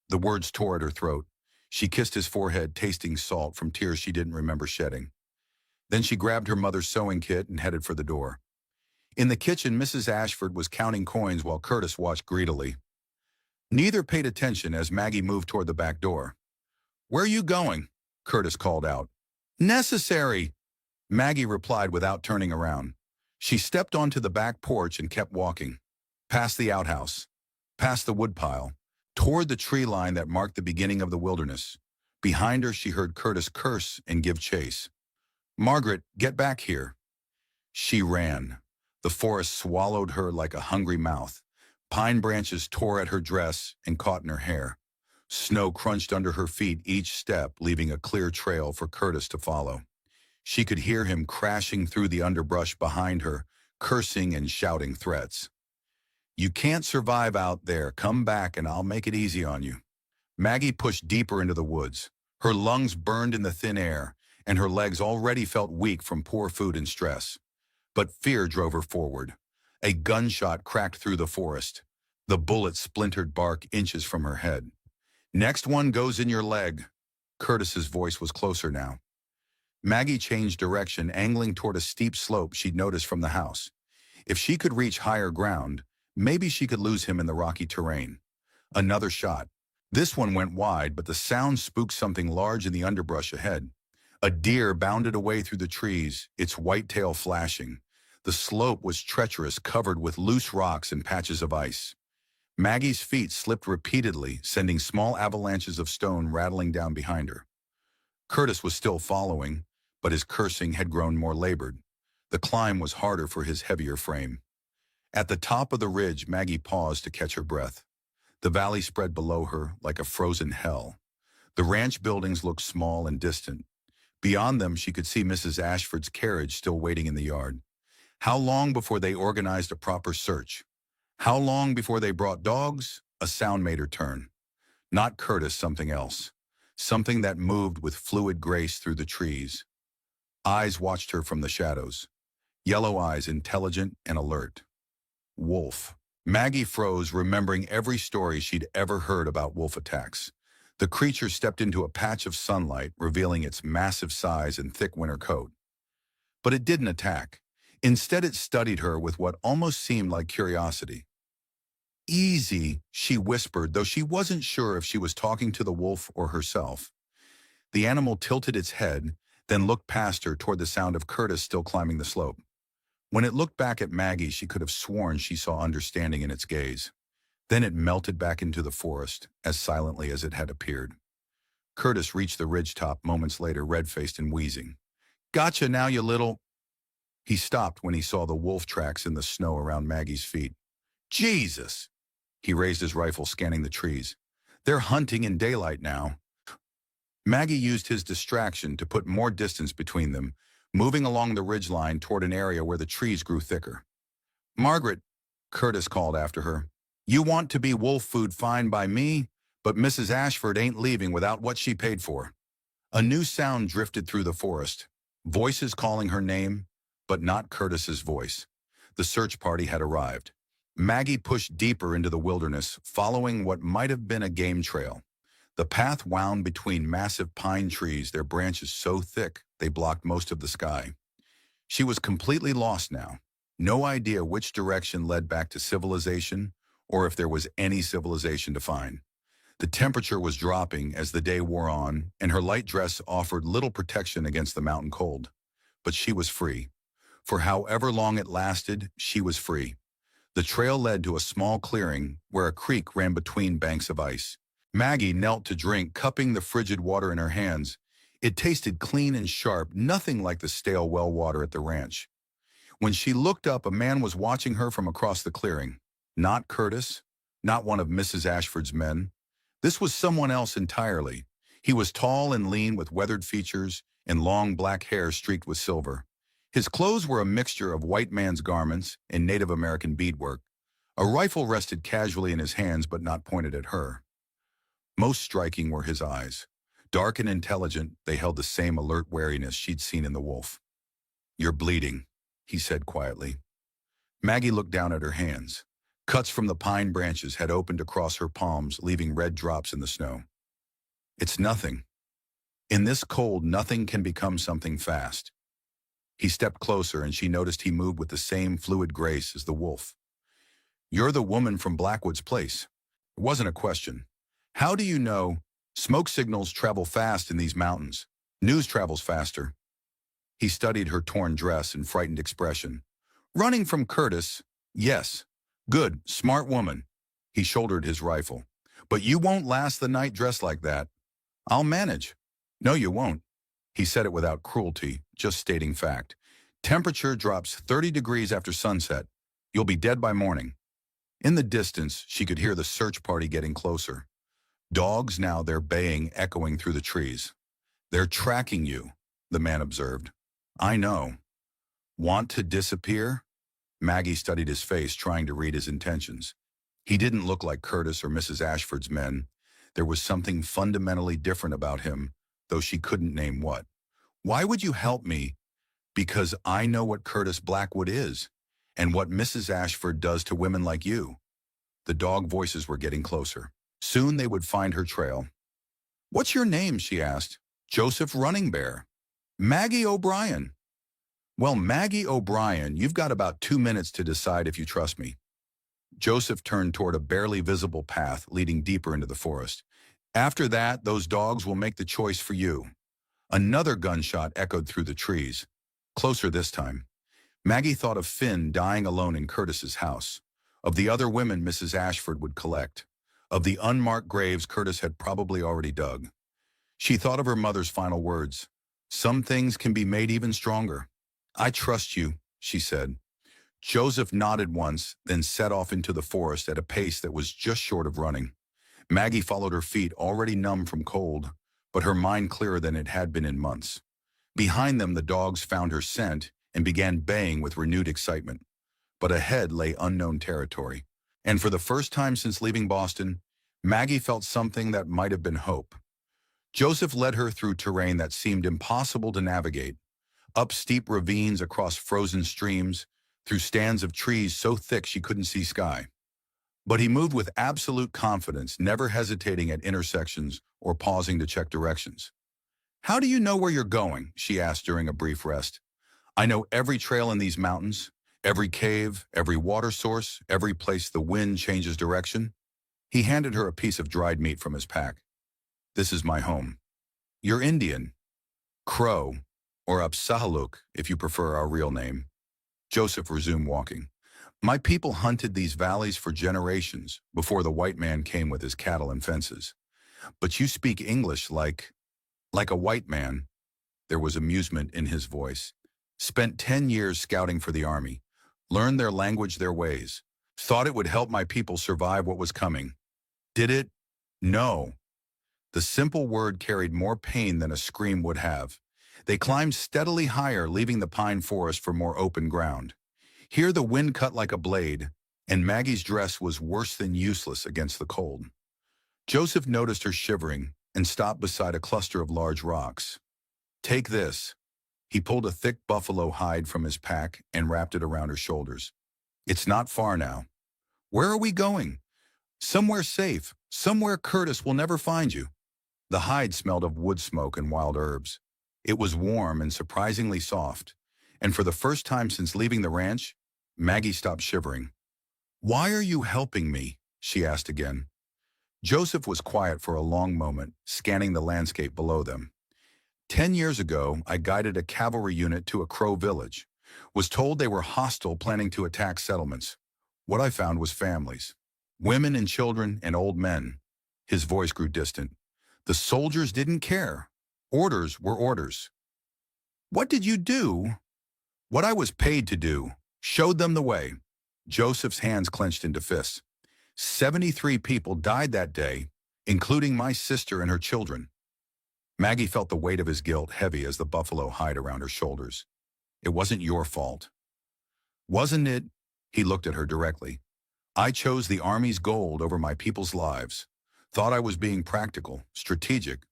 The words tore at her throat. She kissed his forehead, tasting salt from tears she didn't remember shedding. Then she grabbed her mother's sewing kit and headed for the door. In the kitchen, Mrs. Ashford was counting coins while Curtis watched greedily. Neither paid attention as Maggie moved toward the back door. Where are you going? Curtis called out. Necessary, Maggie replied without turning around. She stepped onto the back porch and kept walking, past the outhouse, past the woodpile, toward the tree line that marked the beginning of the wilderness. Behind her, she heard Curtis curse and give chase. Margaret, get back here. She ran. The forest swallowed her like a hungry mouth. Pine branches tore at her dress and caught in her hair. Snow crunched under her feet each step, leaving a clear trail for Curtis to follow. She could hear him crashing through the underbrush behind her, cursing and shouting threats. You can't survive out there. Come back and I'll make it easy on you. Maggie pushed deeper into the woods. Her lungs burned in the thin air, and her legs already felt weak from poor food and stress. But fear drove her forward. A gunshot cracked through the forest. The bullet splintered bark inches from her head. Next one goes in your leg. Curtis's voice was closer now. Maggie changed direction, angling toward a steep slope she'd noticed from the house. If she could reach higher ground, maybe she could lose him in the rocky terrain. Another shot. This one went wide, but the sound spooked something large in the underbrush ahead. A deer bounded away through the trees, its white tail flashing. The slope was treacherous, covered with loose rocks and patches of ice. Maggie's feet slipped repeatedly, sending small avalanches of stone rattling down behind her. Curtis was still following, but his cursing had grown more labored. The climb was harder for his heavier frame. At the top of the ridge, Maggie paused to catch her breath. The valley spread below her like a frozen hell. The ranch buildings looked small and distant. Beyond them, she could see Mrs. Ashford's carriage still waiting in the yard. How long before they organized a proper search? How long before they brought dogs? A sound made her turn. Not Curtis, something else. Something that moved with fluid grace through the trees. Eyes watched her from the shadows. Yellow eyes, intelligent and alert. Wolf. Maggie froze, remembering every story she'd ever heard about wolf attacks. The creature stepped into a patch of sunlight, revealing its massive size and thick winter coat. But it didn't attack. Instead, it studied her with what almost seemed like curiosity. Easy, she whispered, though she wasn't sure if she was talking to the wolf or herself. The animal tilted its head, then looked past her toward the sound of Curtis still climbing the slope. When it looked back at Maggie, she could have sworn she saw understanding in its gaze. Then it melted back into the forest, as silently as it had appeared. Curtis reached the ridgetop moments later, red-faced and wheezing. "Gotcha now, you little—" He stopped when he saw the wolf tracks in the snow around Maggie's feet. "Jesus!" He raised his rifle, scanning the trees. "They're hunting in daylight now." Maggie used his distraction to put more distance between them, moving along the ridgeline toward an area where the trees grew thicker. "Margaret," Curtis called after her, "you want to be wolf food, fine by me, but Mrs. Ashford ain't leaving without what she paid for." A new sound drifted through the forest, voices calling her name, but not Curtis's voice. The search party had arrived. Maggie pushed deeper into the wilderness, following what might have been a game trail. The path wound between massive pine trees, their branches so thick they blocked most of the sky. She was completely lost now, no idea which direction led back to civilization or if there was any civilization to find. The temperature was dropping as the day wore on, and her light dress offered little protection against the mountain cold. But she was free. For however long it lasted, she was free. The trail led to a small clearing where a creek ran between banks of ice. Maggie knelt to drink, cupping the frigid water in her hands. It tasted clean and sharp, nothing like the stale well water at the ranch. When she looked up, a man was watching her from across the clearing. Not Curtis, not one of Mrs. Ashford's men. This was someone else entirely. He was tall and lean with weathered features and long black hair streaked with silver. His clothes were a mixture of white man's garments and Native American beadwork. A rifle rested casually in his hands but not pointed at her. Most striking were his eyes. Dark and intelligent, they held the same alert wariness she'd seen in the wolf. "You're bleeding," he said quietly. Maggie looked down at her hands. Cuts from the pine branches had opened across her palms, leaving red drops in the snow. "It's nothing. In this cold, nothing can become something fast." He stepped closer, and she noticed he moved with the same fluid grace as the wolf. "You're the woman from Blackwood's place." It wasn't a question. "How do you know? Smoke signals travel fast in these mountains. News travels faster." He studied her torn dress and frightened expression. "Running from Curtis? Yes. Good, smart woman." He shouldered his rifle. "But you won't last the night dressed like that." "I'll manage." "No, you won't." He said it without cruelty, just stating fact. "Temperature drops 30 degrees after sunset. You'll be dead by morning." In the distance, she could hear the search party getting closer. Dogs now, their baying echoing through the trees. "They're tracking you," the man observed. "I know." "Want to disappear?" Maggie studied his face, trying to read his intentions. He didn't look like Curtis or Mrs. Ashford's men. There was something fundamentally different about him, though she couldn't name what. "Why would you help me?" "Because I know what Curtis Blackwood is, and what Mrs. Ashford does to women like you." The dog voices were getting closer. Soon they would find her trail. "What's your name?" she asked. "Joseph Running Bear." "Maggie O'Brien." "Well, Maggie O'Brien, you've got about 2 minutes to decide if you trust me." Joseph turned toward a barely visible path leading deeper into the forest. "After that, those dogs will make the choice for you." Another gunshot echoed through the trees, closer this time. Maggie thought of Finn dying alone in Curtis's house, of the other women Mrs. Ashford would collect, of the unmarked graves Curtis had probably already dug. She thought of her mother's final words. "Some things can be made even stronger." "I trust you," she said. Joseph nodded once, then set off into the forest at a pace that was just short of running. Maggie followed her feet, already numb from cold, but her mind clearer than it had been in months. Behind them, the dogs found her scent and began baying with renewed excitement. But ahead lay unknown territory. And for the first time since leaving Boston, Maggie felt something that might have been hope. Joseph led her through terrain that seemed impossible to navigate, up steep ravines, across frozen streams, through stands of trees so thick she couldn't see sky. But he moved with absolute confidence, never hesitating at intersections or pausing to check directions. "How do you know where you're going?" she asked during a brief rest. "I know every trail in these mountains, every cave, every water source, every place the wind changes direction." He handed her a piece of dried meat from his pack. "This is my home." "You're Indian." "Crow, or Upsahaluk, if you prefer our real name." Joseph resumed walking. "My people hunted these valleys for generations before the white man came with his cattle and fences. But you speak English like a white man." There was amusement in his voice. "Spent 10 years scouting for the army. Learned their language, their ways. Thought it would help my people survive what was coming. Did it? No." The simple word carried more pain than a scream would have. They climbed steadily higher, leaving the pine forest for more open ground. Here the wind cut like a blade, and Maggie's dress was worse than useless against the cold. Joseph noticed her shivering and stopped beside a cluster of large rocks. "Take this." He pulled a thick buffalo hide from his pack and wrapped it around her shoulders. "It's not far now." "Where are we going?" "Somewhere safe, somewhere Curtis will never find you." The hide smelled of wood smoke and wild herbs. It was warm and surprisingly soft, and for the first time since leaving the ranch, Maggie stopped shivering. "Why are you helping me?" she asked again. Joseph was quiet for a long moment, scanning the landscape below them. 10 years ago, I guided a cavalry unit to a Crow village. Was told they were hostile, planning to attack settlements. What I found was families. Women and children and old men." His voice grew distant. "The soldiers didn't care. Orders were orders." "What did you do?" "What I was paid to do. Showed them the way." Joseph's hands clenched into fists. 73 people died that day, including my sister and her children. Maggie felt the weight of his guilt heavy as the buffalo hide around her shoulders. "It wasn't your fault." "Wasn't it?" He looked at her directly. "I chose the Army's gold over my people's lives. Thought I was being practical, strategic."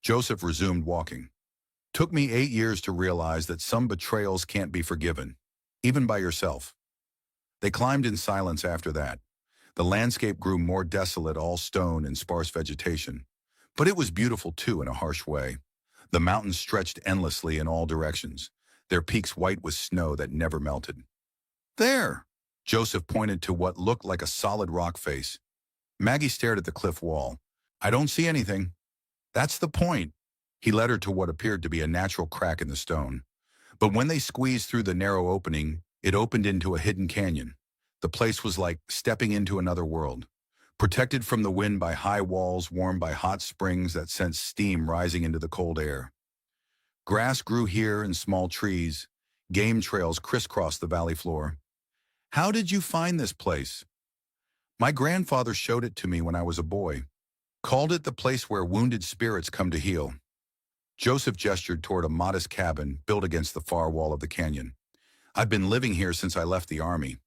Joseph resumed walking. "Took me 8 years to realize that some betrayals can't be forgiven, even by yourself." They climbed in silence after that. The landscape grew more desolate, all stone and sparse vegetation. But it was beautiful too in a harsh way. The mountains stretched endlessly in all directions, their peaks white with snow that never melted. "There!" Joseph pointed to what looked like a solid rock face. Maggie stared at the cliff wall. "I don't see anything." "That's the point." He led her to what appeared to be a natural crack in the stone. But when they squeezed through the narrow opening, it opened into a hidden canyon. The place was like stepping into another world, protected from the wind by high walls, warmed by hot springs that sent steam rising into the cold air. Grass grew here and small trees. Game trails crisscrossed the valley floor. "How did you find this place?" "My grandfather showed it to me when I was a boy. Called it the place where wounded spirits come to heal." Joseph gestured toward a modest cabin built against the far wall of the canyon. "I've been living here since I left the army."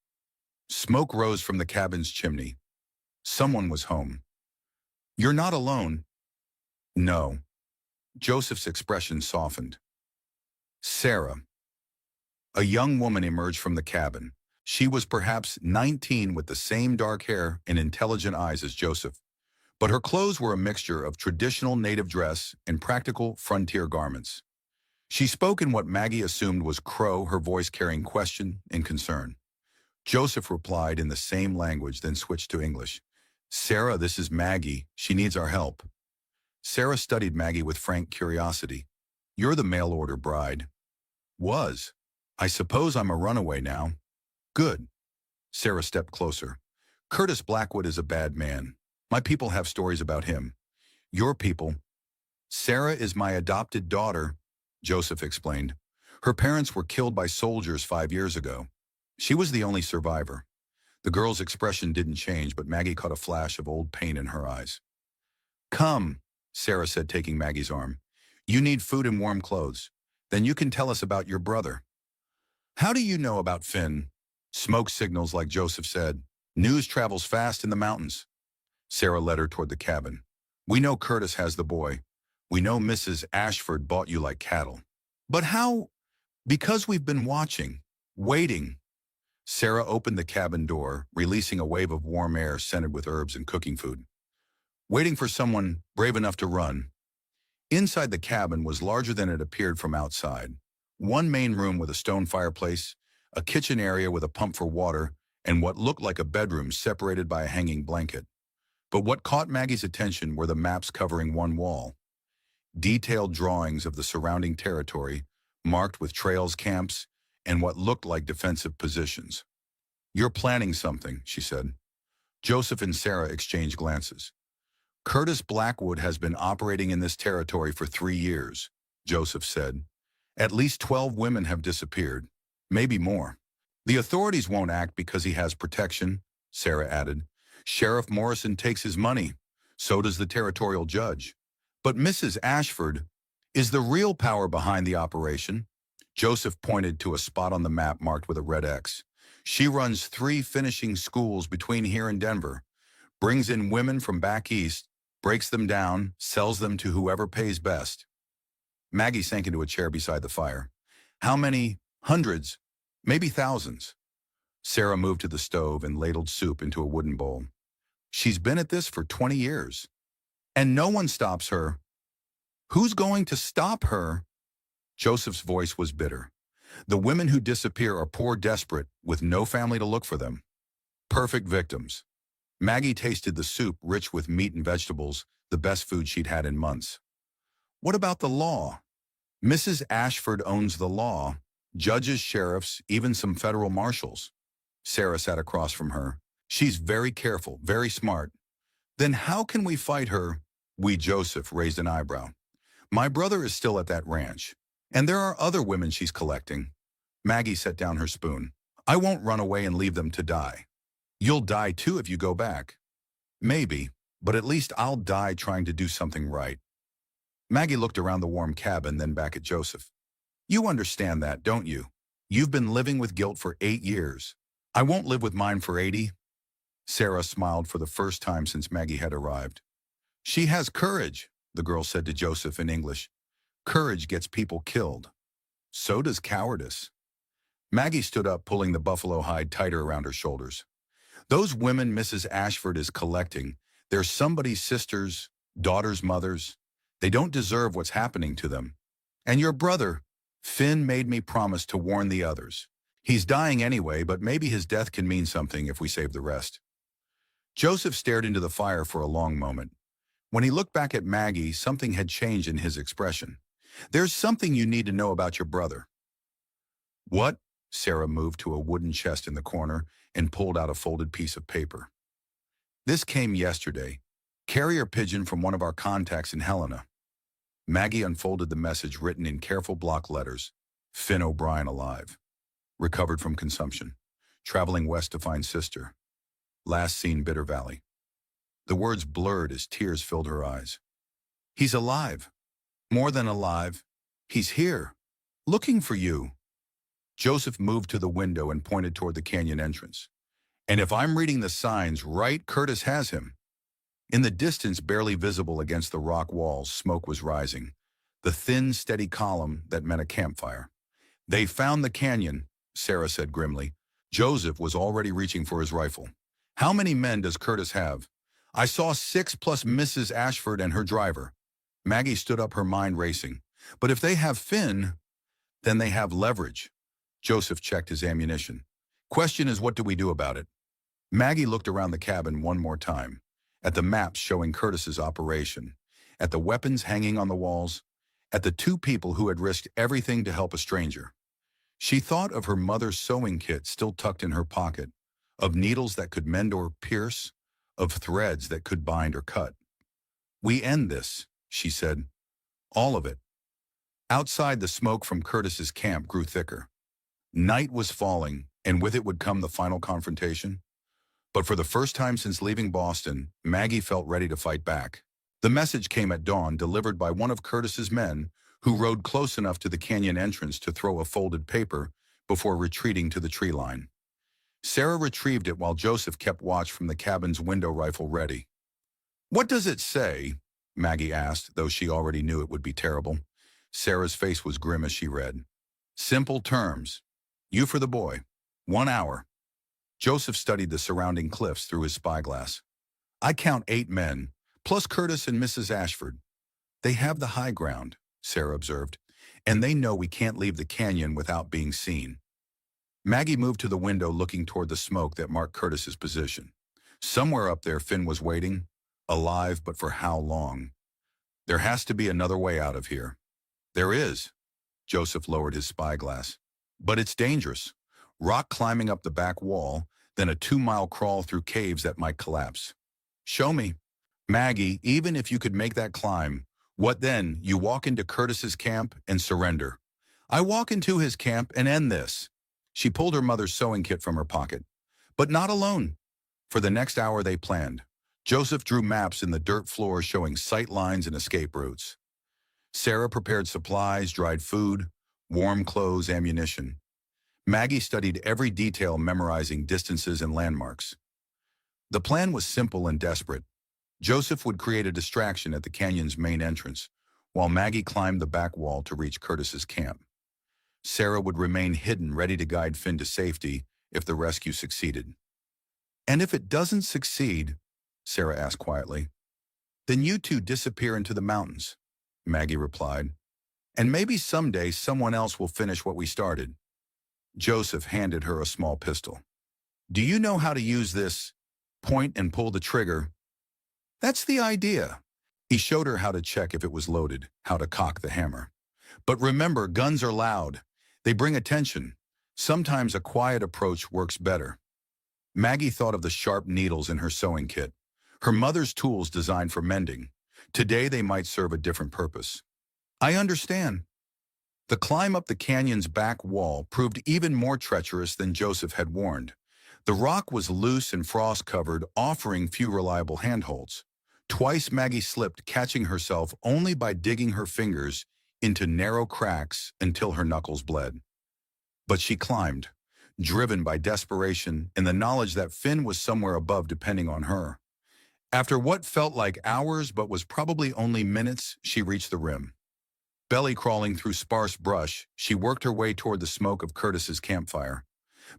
Smoke rose from the cabin's chimney. Someone was home. "You're not alone." "No." Joseph's expression softened. "Sarah." A young woman emerged from the cabin. She was perhaps 19 with the same dark hair and intelligent eyes as Joseph. But her clothes were a mixture of traditional native dress and practical frontier garments. She spoke in what Maggie assumed was Crow, her voice carrying question and concern. Joseph replied in the same language, then switched to English. "Sarah, this is Maggie. She needs our help." Sarah studied Maggie with frank curiosity. "You're the mail-order bride." "Was. I suppose I'm a runaway now." "Good." Sarah stepped closer. "Curtis Blackwood is a bad man. My people have stories about him." "Your people?" "Sarah is my adopted daughter," Joseph explained. "Her parents were killed by soldiers 5 years ago. She was the only survivor." The girl's expression didn't change, but Maggie caught a flash of old pain in her eyes. "Come," Sarah said, taking Maggie's arm. "You need food and warm clothes. Then you can tell us about your brother." "How do you know about Finn?" "Smoke signals, like Joseph said. News travels fast in the mountains." Sarah led her toward the cabin. "We know Curtis has the boy. We know Mrs. Ashford bought you like cattle." "But how?" "Because we've been watching, waiting." Sarah opened the cabin door, releasing a wave of warm air scented with herbs and cooking food. Waiting for someone brave enough to run. Inside the cabin was larger than it appeared from outside. One main room with a stone fireplace, a kitchen area with a pump for water, and what looked like a bedroom separated by a hanging blanket. But what caught Maggie's attention were the maps covering one wall. Detailed drawings of the surrounding territory, marked with trails, camps, and what looked like defensive positions. "You're planning something," she said. Joseph and Sarah exchanged glances. "Curtis Blackwood has been operating in this territory for 3 years," Joseph said. "At least 12 women have disappeared, maybe more. The authorities won't act because he has protection," Sarah added. "Sheriff Morrison takes his money. So does the territorial judge. But Mrs. Ashford is the real power behind the operation." Joseph pointed to a spot on the map marked with a red X. "She runs 3 finishing schools between here and Denver, brings in women from back east, breaks them down, sells them to whoever pays best." Maggie sank into a chair beside the fire. "How many? Hundreds? Maybe thousands." Sarah moved to the stove and ladled soup into a wooden bowl. "She's been at this for 20 years. And no one stops her." "Who's going to stop her?" Joseph's voice was bitter. "The women who disappear are poor desperate with no family to look for them. Perfect victims." Maggie tasted the soup rich with meat and vegetables, the best food she'd had in months. "What about the law?" "Mrs. Ashford owns the law. Judges, sheriffs, even some federal marshals." Sarah sat across from her. "She's very careful, very smart." "Then how can we fight her?" Joseph raised an eyebrow. "My brother is still at that ranch. And there are other women she's collecting." Maggie set down her spoon. "I won't run away and leave them to die." "You'll die too if you go back." "Maybe, but at least I'll die trying to do something right." Maggie looked around the warm cabin, then back at Joseph. "You understand that, don't you? You've been living with guilt for 8 years. I won't live with mine for 80. Sarah smiled for the first time since Maggie had arrived. "She has courage," the girl said to Joseph in English. "Courage gets people killed. So does cowardice." Maggie stood up, pulling the buffalo hide tighter around her shoulders. "Those women Mrs. Ashford is collecting, they're somebody's sisters, daughters, mothers. They don't deserve what's happening to them. And your brother, Finn, made me promise to warn the others. He's dying anyway, but maybe his death can mean something if we save the rest." Joseph stared into the fire for a long moment. When he looked back at Maggie, something had changed in his expression. "There's something you need to know about your brother." "What?" Sarah moved to a wooden chest in the corner and pulled out a folded piece of paper. "This came yesterday. Carrier pigeon from one of our contacts in Helena." Maggie unfolded the message written in careful block letters. "Finn O'Brien alive. Recovered from consumption. Traveling west to find sister. Last seen Bitter Valley." The words blurred as tears filled her eyes. "He's alive. More than alive. He's here. Looking for you." Joseph moved to the window and pointed toward the canyon entrance. "And if I'm reading the signs right, Curtis has him." In the distance, barely visible against the rock walls, smoke was rising. The thin, steady column that meant a campfire. "They found the canyon," Sarah said grimly. Joseph was already reaching for his rifle. "How many men does Curtis have?" "I saw 6 plus Mrs. Ashford and her driver." Maggie stood up, her mind racing. "But if they have Finn, then they have leverage." Joseph checked his ammunition. "Question is, what do we do about it?" Maggie looked around the cabin one more time, at the maps showing Curtis's operation, at the weapons hanging on the walls, at the 2 people who had risked everything to help a stranger. She thought of her mother's sewing kit still tucked in her pocket, of needles that could mend or pierce, of threads that could bind or cut. "We end this," she said. "All of it." Outside, the smoke from Curtis's camp grew thicker. Night was falling, and with it would come the final confrontation. But for the first time since leaving Boston, Maggie felt ready to fight back. The message came at dawn, delivered by one of Curtis's men, who rode close enough to the canyon entrance to throw a folded paper before retreating to the tree line. Sarah retrieved it while Joseph kept watch from the cabin's window, rifle ready. "What does it say?" Maggie asked, though she already knew it would be terrible. Sarah's face was grim as she read. "Simple terms. You for the boy. 1 hour. Joseph studied the surrounding cliffs through his spyglass. I count 8 men, plus Curtis and Mrs. Ashford. They have the high ground, Sarah observed, and they know we can't leave the canyon without being seen. Maggie moved to the window looking toward the smoke that marked Curtis's position. Somewhere up there Finn was waiting, alive, but for how long? There has to be another way out of here. There is. Joseph lowered his spyglass. But it's dangerous. Rock climbing up the back wall, then a 2-mile crawl through caves that might collapse. Show me. Maggie, even if you could make that climb, what then? You walk into Curtis's camp and surrender. I walk into his camp and end this. She pulled her mother's sewing kit from her pocket. But not alone. For the next hour they planned. Joseph drew maps in the dirt floor showing sight lines and escape routes. Sarah prepared supplies, dried food, warm clothes, ammunition. Maggie studied every detail, memorizing distances and landmarks. The plan was simple and desperate. Joseph would create a distraction at the canyon's main entrance, while Maggie climbed the back wall to reach Curtis's camp. Sarah would remain hidden, ready to guide Finn to safety if the rescue succeeded. And if it doesn't succeed, Sarah asked quietly, then you two disappear into the mountains, Maggie replied. And maybe someday someone else will finish what we started. Joseph handed her a small pistol. Do you know how to use this? Point and pull the trigger. That's the idea. He showed her how to check if it was loaded, how to cock the hammer. But remember, guns are loud. They bring attention. Sometimes a quiet approach works better. Maggie thought of the sharp needles in her sewing kit, her mother's tools designed for mending. Today they might serve a different purpose. I understand. The climb up the canyon's back wall proved even more treacherous than Joseph had warned. The rock was loose and frost-covered, offering few reliable handholds. Twice Maggie slipped, catching herself only by digging her fingers into narrow cracks until her knuckles bled. But she climbed, driven by desperation and the knowledge that Finn was somewhere above depending on her. After what felt like hours but was probably only minutes, she reached the rim. Belly crawling through sparse brush, she worked her way toward the smoke of Curtis's campfire.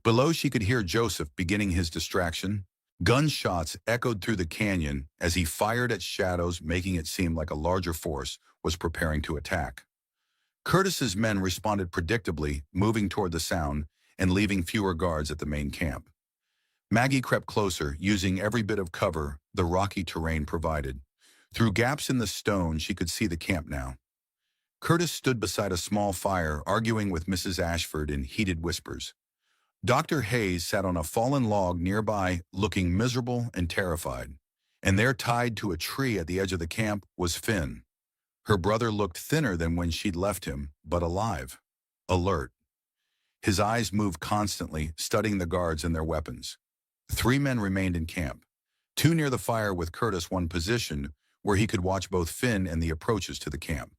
Below she could hear Joseph beginning his distraction. Gunshots echoed through the canyon as he fired at shadows, making it seem like a larger force was preparing to attack. Curtis's men responded predictably, moving toward the sound and leaving fewer guards at the main camp. Maggie crept closer, using every bit of cover the rocky terrain provided. Through gaps in the stone, she could see the camp now. Curtis stood beside a small fire, arguing with Mrs. Ashford in heated whispers. Dr. Hayes sat on a fallen log nearby, looking miserable and terrified. And there, tied to a tree at the edge of the camp, was Finn. Her brother looked thinner than when she'd left him, but alive, alert. His eyes moved constantly, studying the guards and their weapons. 3 men remained in camp, 2 near the fire with Curtis, 1 positioned where he could watch both Finn and the approaches to the camp.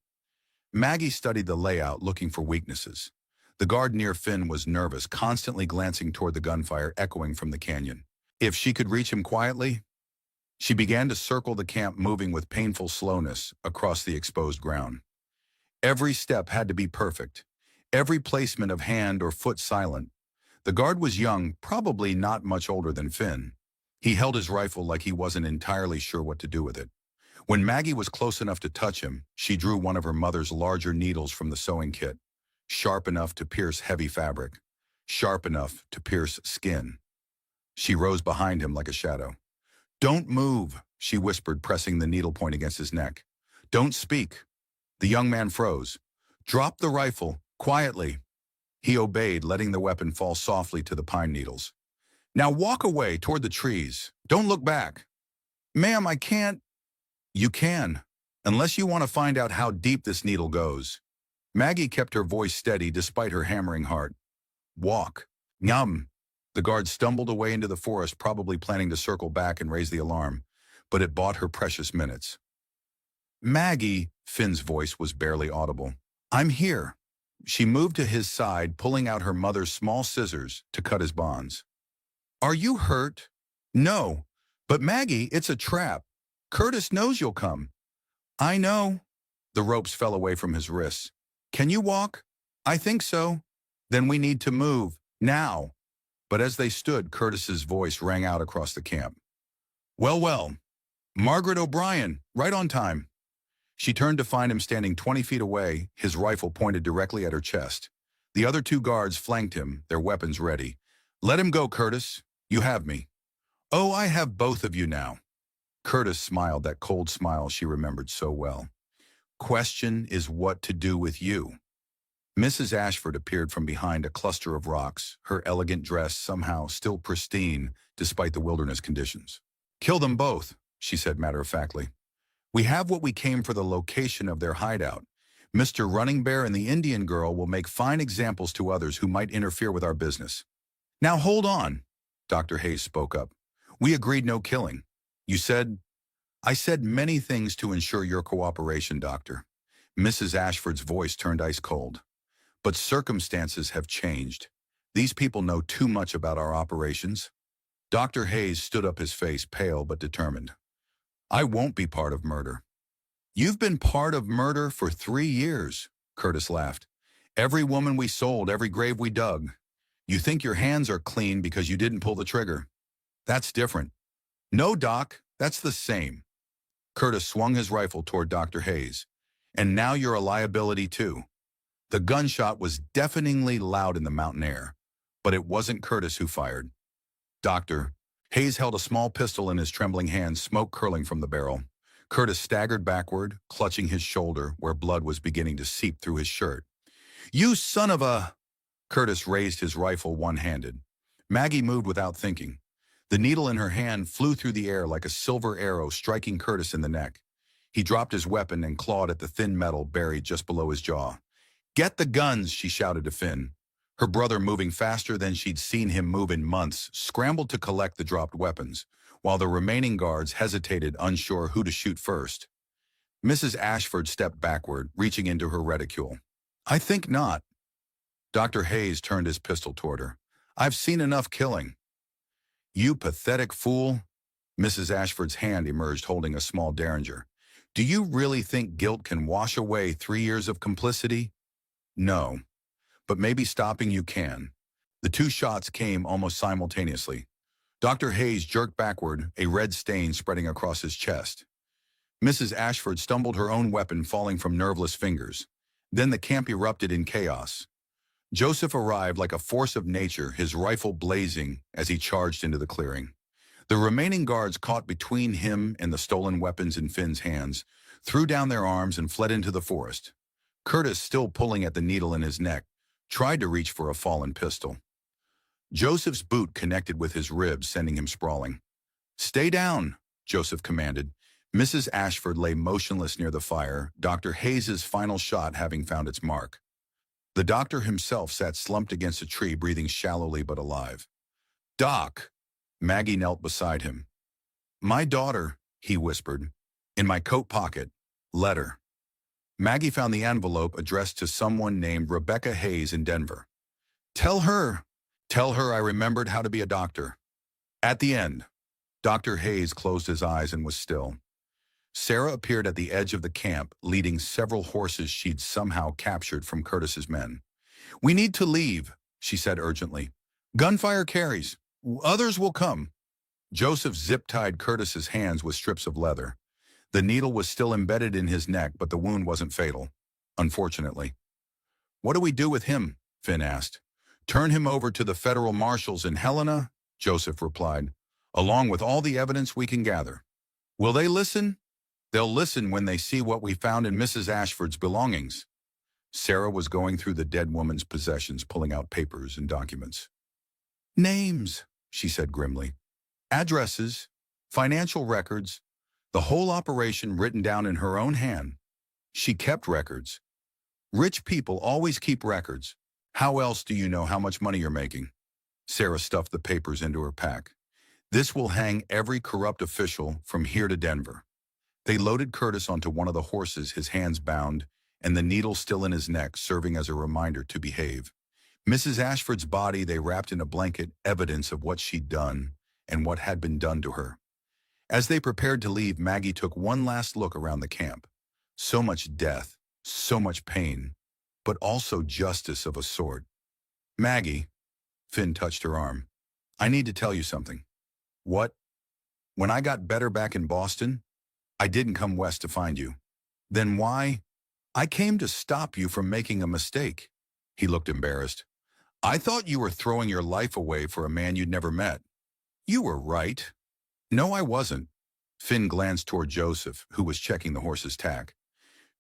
Maggie studied the layout, looking for weaknesses. The guard near Finn was nervous, constantly glancing toward the gunfire echoing from the canyon. If she could reach him quietly? She began to circle the camp, moving with painful slowness across the exposed ground. Every step had to be perfect, every placement of hand or foot silent. The guard was young, probably not much older than Finn. He held his rifle like he wasn't entirely sure what to do with it. When Maggie was close enough to touch him, she drew one of her mother's larger needles from the sewing kit, sharp enough to pierce heavy fabric, sharp enough to pierce skin. She rose behind him like a shadow. Don't move, she whispered, pressing the needle point against his neck. Don't speak. The young man froze. Drop the rifle, quietly. He obeyed, letting the weapon fall softly to the pine needles. Now walk away toward the trees. Don't look back. Ma'am, I can't. You can, unless you want to find out how deep this needle goes. Maggie kept her voice steady despite her hammering heart. Walk. Nyum. The guard stumbled away into the forest, probably planning to circle back and raise the alarm, but it bought her precious minutes. Maggie, Finn's voice was barely audible. I'm here. She moved to his side, pulling out her mother's small scissors to cut his bonds. Are you hurt? No. But Maggie, it's a trap. Curtis knows you'll come. I know. The ropes fell away from his wrists. Can you walk? I think so. Then we need to move. Now. But as they stood, Curtis's voice rang out across the camp. "Well, well, Margaret O'Brien, right on time." She turned to find him standing 20 feet away, his rifle pointed directly at her chest. The other two guards flanked him, their weapons ready. "Let him go, Curtis. You have me." "Oh, I have both of you now." Curtis smiled, that cold smile she remembered so well. "Question is what to do with you." Mrs. Ashford appeared from behind a cluster of rocks, her elegant dress somehow still pristine despite the wilderness conditions. "Kill them both," she said matter-of-factly. "We have what we came for, the location of their hideout. Mr. Running Bear and the Indian girl will make fine examples to others who might interfere with our business." "Now hold on," Dr. Hayes spoke up. "We agreed no killing. You said—" "I said many things to ensure your cooperation, Doctor." Mrs. Ashford's voice turned ice cold. "But circumstances have changed. These people know too much about our operations." Dr. Hayes stood up, his face pale but determined. "I won't be part of murder." "You've been part of murder for 3 years," Curtis laughed. "Every woman we sold, every grave we dug. You think your hands are clean because you didn't pull the trigger. That's different." "No, Doc, that's the same." Curtis swung his rifle toward Dr. Hayes. "And now you're a liability too." The gunshot was deafeningly loud in the mountain air, but it wasn't Curtis who fired. "Doctor." Hayes held a small pistol in his trembling hand, smoke curling from the barrel. Curtis staggered backward, clutching his shoulder where blood was beginning to seep through his shirt. "You son of a—" Curtis raised his rifle one-handed. Maggie moved without thinking. The needle in her hand flew through the air like a silver arrow, striking Curtis in the neck. He dropped his weapon and clawed at the thin metal buried just below his jaw. "Get the guns," she shouted to Finn. Her brother, moving faster than she'd seen him move in months, scrambled to collect the dropped weapons, while the remaining guards hesitated, unsure who to shoot first. Mrs. Ashford stepped backward, reaching into her reticule. "I think not." Dr. Hayes turned his pistol toward her. "I've seen enough killing." "You pathetic fool." Mrs. Ashford's hand emerged holding a small derringer. "Do you really think guilt can wash away 3 years of complicity?" "No. But maybe stopping you can." The two shots came almost simultaneously. Dr. Hayes jerked backward, a red stain spreading across his chest. Mrs. Ashford stumbled, her own weapon falling from nerveless fingers. Then the camp erupted in chaos. Joseph arrived like a force of nature, his rifle blazing as he charged into the clearing. The remaining guards, caught between him and the stolen weapons in Finn's hands, threw down their arms and fled into the forest. Curtis, still pulling at the needle in his neck, tried to reach for a fallen pistol. Joseph's boot connected with his ribs, sending him sprawling. "Stay down," Joseph commanded. Mrs. Ashford lay motionless near the fire, Dr. Hayes's final shot having found its mark. The doctor himself sat slumped against a tree, breathing shallowly but alive. "Doc!" Maggie knelt beside him. "My daughter," he whispered. "In my coat pocket. Letter." Maggie found the envelope addressed to someone named Rebecca Hayes in Denver. Tell her I remembered how to be a doctor." At the end, Dr. Hayes closed his eyes and was still. Sarah appeared at the edge of the camp, leading several horses she'd somehow captured from Curtis's men. "We need to leave," she said urgently. "Gunfire carries. Others will come." Joseph zip-tied Curtis's hands with strips of leather. The needle was still embedded in his neck, but the wound wasn't fatal, unfortunately. "What do we do with him?" Finn asked. "Turn him over to the federal marshals in Helena," Joseph replied, "along with all the evidence we can gather." "Will they listen?" "They'll listen when they see what we found in Mrs. Ashford's belongings." Sarah was going through the dead woman's possessions, pulling out papers and documents. "Names," she said grimly. "Addresses, financial records, the whole operation written down in her own hand. She kept records. Rich people always keep records. How else do you know how much money you're making?" Sarah stuffed the papers into her pack. "This will hang every corrupt official from here to Denver." They loaded Curtis onto one of the horses, his hands bound, and the needle still in his neck, serving as a reminder to behave. Mrs. Ashford's body they wrapped in a blanket, evidence of what she'd done and what had been done to her. As they prepared to leave, Maggie took one last look around the camp. So much death, so much pain, but also justice of a sort. "Maggie," Finn touched her arm. I need to tell you something. What? When I got better back in Boston, I didn't come west to find you. Then why? I came to stop you from making a mistake. He looked embarrassed. I thought you were throwing your life away for a man you'd never met. You were right. No, I wasn't. Finn glanced toward Joseph, who was checking the horse's tack.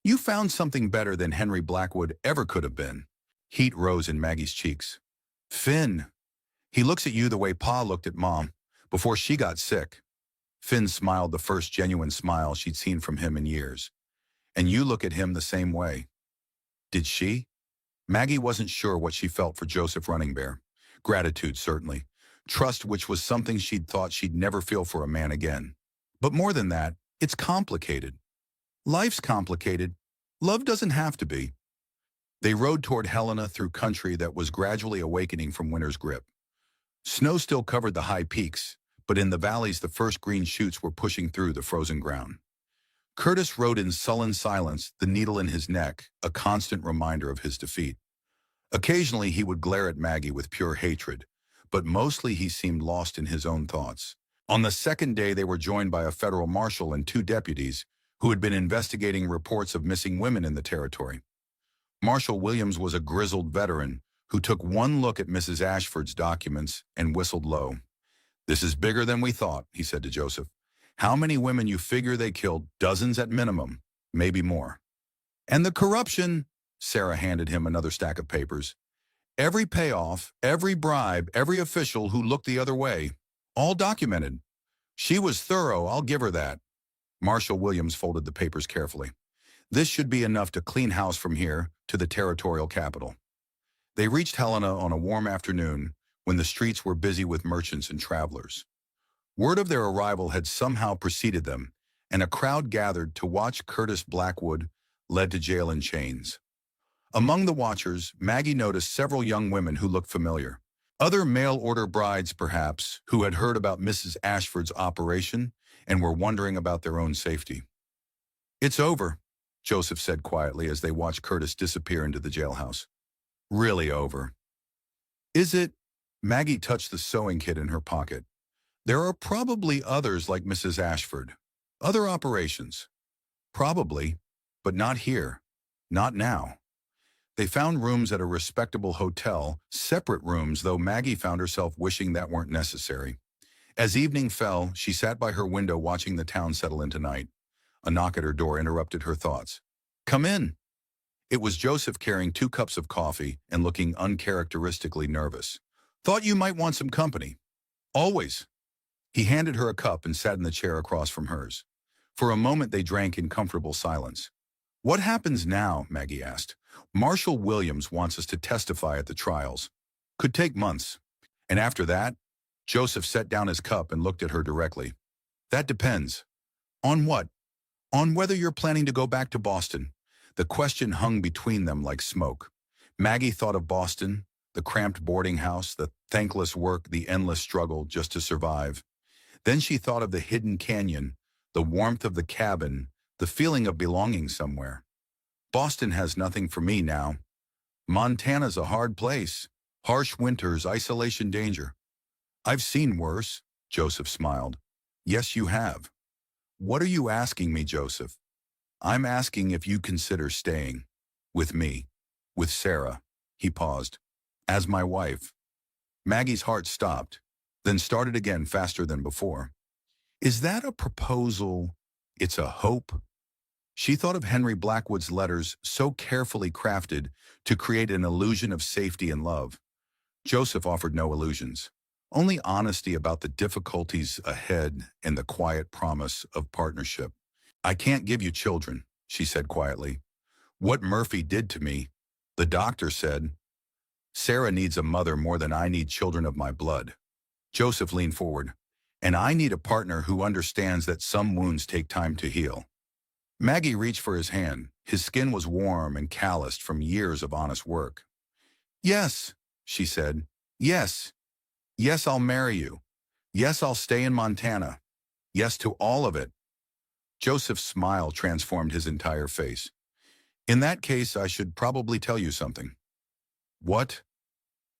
You found something better than Henry Blackwood ever could have been. Heat rose in Maggie's cheeks. Finn. He looks at you the way Pa looked at Mom, before she got sick. Finn smiled the first genuine smile she'd seen from him in years. And you look at him the same way. Did she? Maggie wasn't sure what she felt for Joseph Running Bear. Gratitude, certainly. Trust, which was something she'd thought she'd never feel for a man again. But more than that, it's complicated. Life's complicated. Love doesn't have to be. They rode toward Helena through country that was gradually awakening from winter's grip. Snow still covered the high peaks, but in the valleys the first green shoots were pushing through the frozen ground. Curtis rode in sullen silence, the needle in his neck, a constant reminder of his defeat. Occasionally he would glare at Maggie with pure hatred, but mostly he seemed lost in his own thoughts. On the second day they were joined by a federal marshal and 2 deputies who had been investigating reports of missing women in the territory. Marshal Williams was a grizzled veteran who took one look at Mrs. Ashford's documents and whistled low. This is bigger than we thought, he said to Joseph. How many women you figure they killed? Dozens at minimum, maybe more. And the corruption, Sarah handed him another stack of papers. Every payoff, every bribe, every official who looked the other way, all documented. She was thorough, I'll give her that. Marshal Williams folded the papers carefully. This should be enough to clean house from here to the territorial capital. They reached Helena on a warm afternoon when the streets were busy with merchants and travelers. Word of their arrival had somehow preceded them, and a crowd gathered to watch Curtis Blackwood led to jail in chains. Among the watchers, Maggie noticed several young women who looked familiar. Other mail-order brides, perhaps, who had heard about Mrs. Ashford's operation and were wondering about their own safety. It's over, Joseph said quietly as they watched Curtis disappear into the jailhouse. Really over. Is it? Maggie touched the sewing kit in her pocket. There are probably others like Mrs. Ashford. Other operations. Probably, but not here. Not now. They found rooms at a respectable hotel, separate rooms, though Maggie found herself wishing that weren't necessary. As evening fell, she sat by her window watching the town settle into night. A knock at her door interrupted her thoughts. Come in. It was Joseph carrying 2 cups of coffee and looking uncharacteristically nervous. Thought you might want some company. Always. He handed her a cup and sat in the chair across from hers. For a moment they drank in comfortable silence. What happens now? Maggie asked. Marshal Williams wants us to testify at the trials. Could take months. And after that? Joseph set down his cup and looked at her directly. That depends. On what? On whether you're planning to go back to Boston. The question hung between them like smoke. Maggie thought of Boston, the cramped boarding house, the thankless work, the endless struggle just to survive. Then she thought of the hidden canyon, the warmth of the cabin, the feeling of belonging somewhere. Boston has nothing for me now. Montana's a hard place. Harsh winters, isolation, danger. I've seen worse, Joseph smiled. Yes, you have. What are you asking me, Joseph? I'm asking if you consider staying. With me. With Sarah. He paused. As my wife. Maggie's heart stopped, then started again faster than before. Is that a proposal? It's a hope? She thought of Henry Blackwood's letters, so carefully crafted to create an illusion of safety and love. Joseph offered no illusions, only honesty about the difficulties ahead and the quiet promise of partnership. I can't give you children, she said quietly. What Murphy did to me, the doctor said. Sarah needs a mother more than I need children of my blood. Joseph leaned forward. And I need a partner who understands that some wounds take time to heal. Maggie reached for his hand. His skin was warm and calloused from years of honest work. Yes, she said. Yes. Yes, I'll marry you. Yes, I'll stay in Montana. Yes to all of it. Joseph's smile transformed his entire face. In that case, I should probably tell you something. What?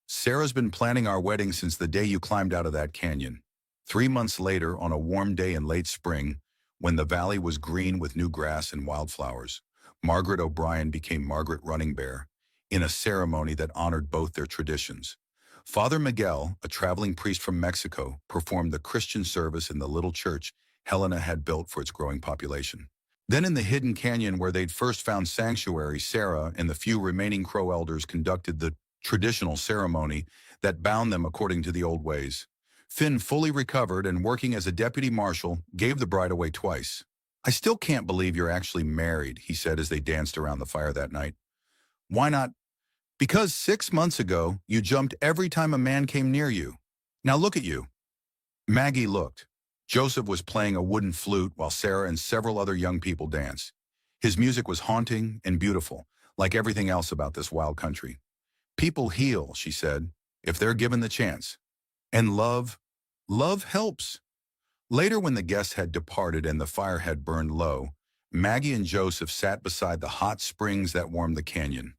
Sarah's been planning our wedding since the day you climbed out of that canyon. 3 months later, on a warm day in late spring, when the valley was green with new grass and wildflowers, Margaret O'Brien became Margaret Running Bear in a ceremony that honored both their traditions. Father Miguel, a traveling priest from Mexico, performed the Christian service in the little church Helena had built for its growing population. Then in the hidden canyon where they'd first found sanctuary, Sarah and the few remaining Crow elders conducted the traditional ceremony that bound them according to the old ways. Finn, fully recovered and working as a deputy marshal, gave the bride away twice. "I still can't believe you're actually married," he said as they danced around the fire that night. "Why not?" "Because 6 months ago, you jumped every time a man came near you. Now look at you." Maggie looked. Joseph was playing a wooden flute while Sarah and several other young people danced. His music was haunting and beautiful, like everything else about this wild country. "People heal," she said, "if they're given the chance. And love helps." Later, when the guests had departed and the fire had burned low, Maggie and Joseph sat beside the hot springs that warmed the canyon.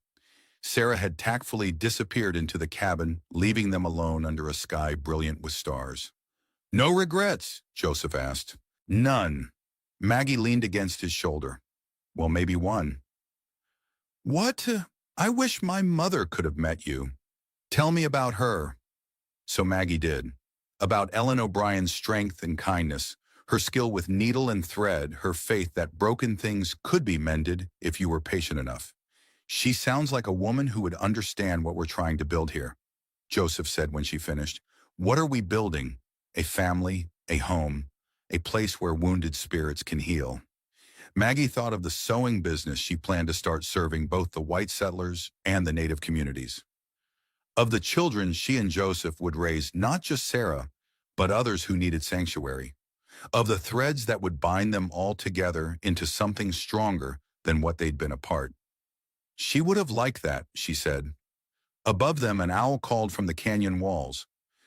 Sarah had tactfully disappeared into the cabin, leaving them alone under a sky brilliant with stars. "No regrets?" Joseph asked. "None." Maggie leaned against his shoulder. "Well, maybe one." "What? I wish my mother could have met you." "Tell me about her." So Maggie did. About Ellen O'Brien's strength and kindness, her skill with needle and thread, her faith that broken things could be mended if you were patient enough. "She sounds like a woman who would understand what we're trying to build here," Joseph said when she finished. "What are we building? A family, a home, a place where wounded spirits can heal." Maggie thought of the sewing business she planned to start, serving both the white settlers and the native communities. Of the children she and Joseph would raise, not just Sarah, but others who needed sanctuary. Of the threads that would bind them all together into something stronger than what they'd been apart. She would have liked that, she said. Above them, an owl called from the canyon walls.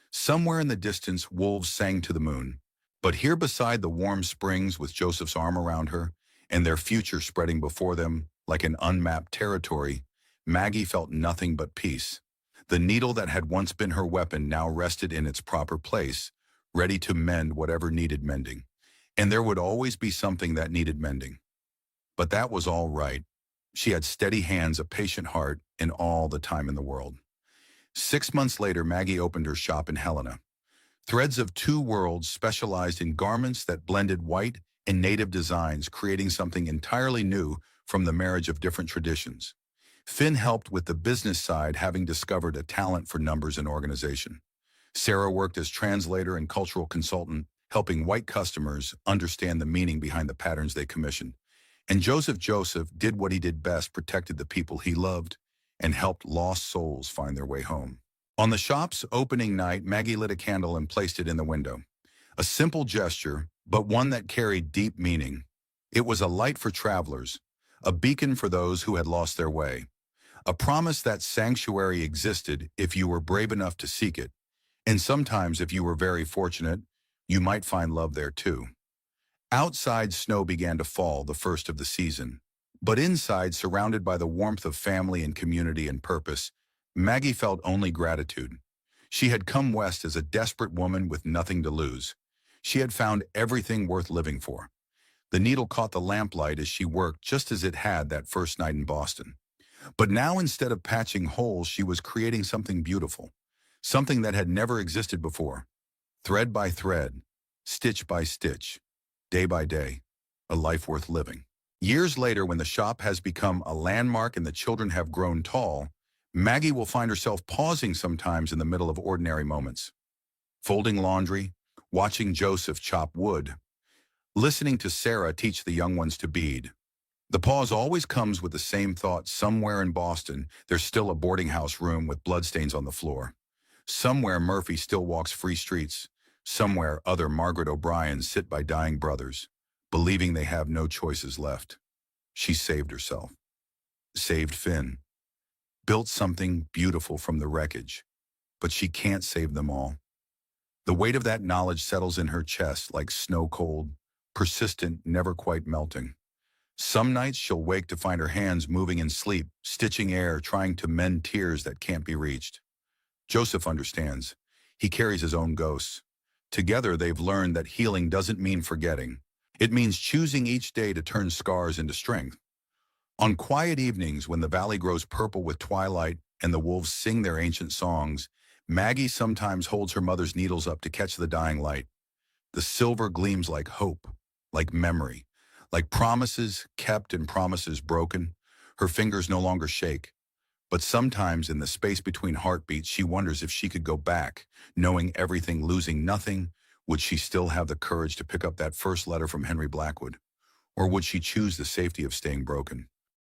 Somewhere in the distance, wolves sang to the moon. But here beside the warm springs, with Joseph's arm around her, and their future spreading before them like an unmapped territory, Maggie felt nothing but peace. The needle that had once been her weapon now rested in its proper place, ready to mend whatever needed mending. And there would always be something that needed mending. But that was all right. She had steady hands, a patient heart, and all the time in the world. 6 months later, Maggie opened her shop in Helena. Threads of Two Worlds specialized in garments that blended white and native designs, creating something entirely new from the marriage of different traditions. Finn helped with the business side, having discovered a talent for numbers and organization. Sarah worked as translator and cultural consultant, helping white customers understand the meaning behind the patterns they commissioned. And Joseph did what he did best, protected the people he loved, and helped lost souls find their way home. On the shop's opening night, Maggie lit a candle and placed it in the window. A simple gesture, but one that carried deep meaning. It was a light for travelers, a beacon for those who had lost their way, a promise that sanctuary existed if you were brave enough to seek it, and sometimes, if you were very fortunate, you might find love there too. Outside, snow began to fall, the first of the season. But inside, surrounded by the warmth of family and community and purpose, Maggie felt only gratitude. She had come west as a desperate woman with nothing to lose. She had found everything worth living for. The needle caught the lamplight as she worked, just as it had that first night in Boston. But now, instead of patching holes, she was creating something beautiful, something that had never existed before. Thread by thread, stitch by stitch, day by day, a life worth living. Years later, when the shop has become a landmark and the children have grown tall, Maggie will find herself pausing sometimes in the middle of ordinary moments. Folding laundry, watching Joseph chop wood, listening to Sarah teach the young ones to bead. The pause always comes with the same thought: somewhere in Boston, there's still a boarding house room with bloodstains on the floor. Somewhere Murphy still walks free streets. Somewhere other Margaret O'Briens sit by dying brothers, believing they have no choices left. She saved herself. Saved Finn. Built something beautiful from the wreckage. But she can't save them all. The weight of that knowledge settles in her chest like snow cold, persistent, never quite melting. Some nights she'll wake to find her hands moving in sleep, stitching air, trying to mend tears that can't be reached. Joseph understands. He carries his own ghosts. Together, they've learned that healing doesn't mean forgetting. It means choosing each day to turn scars into strength. On quiet evenings when the valley grows purple with twilight and the wolves sing their ancient songs, Maggie sometimes holds her mother's needles up to catch the dying light. The silver gleams like hope, like memory, like promises kept and promises broken. Her fingers no longer shake. But sometimes in the space between heartbeats, she wonders if she could go back, knowing everything, losing nothing. Would she still have the courage to pick up that first letter from Henry Blackwood? Or would she choose the safety of staying broken?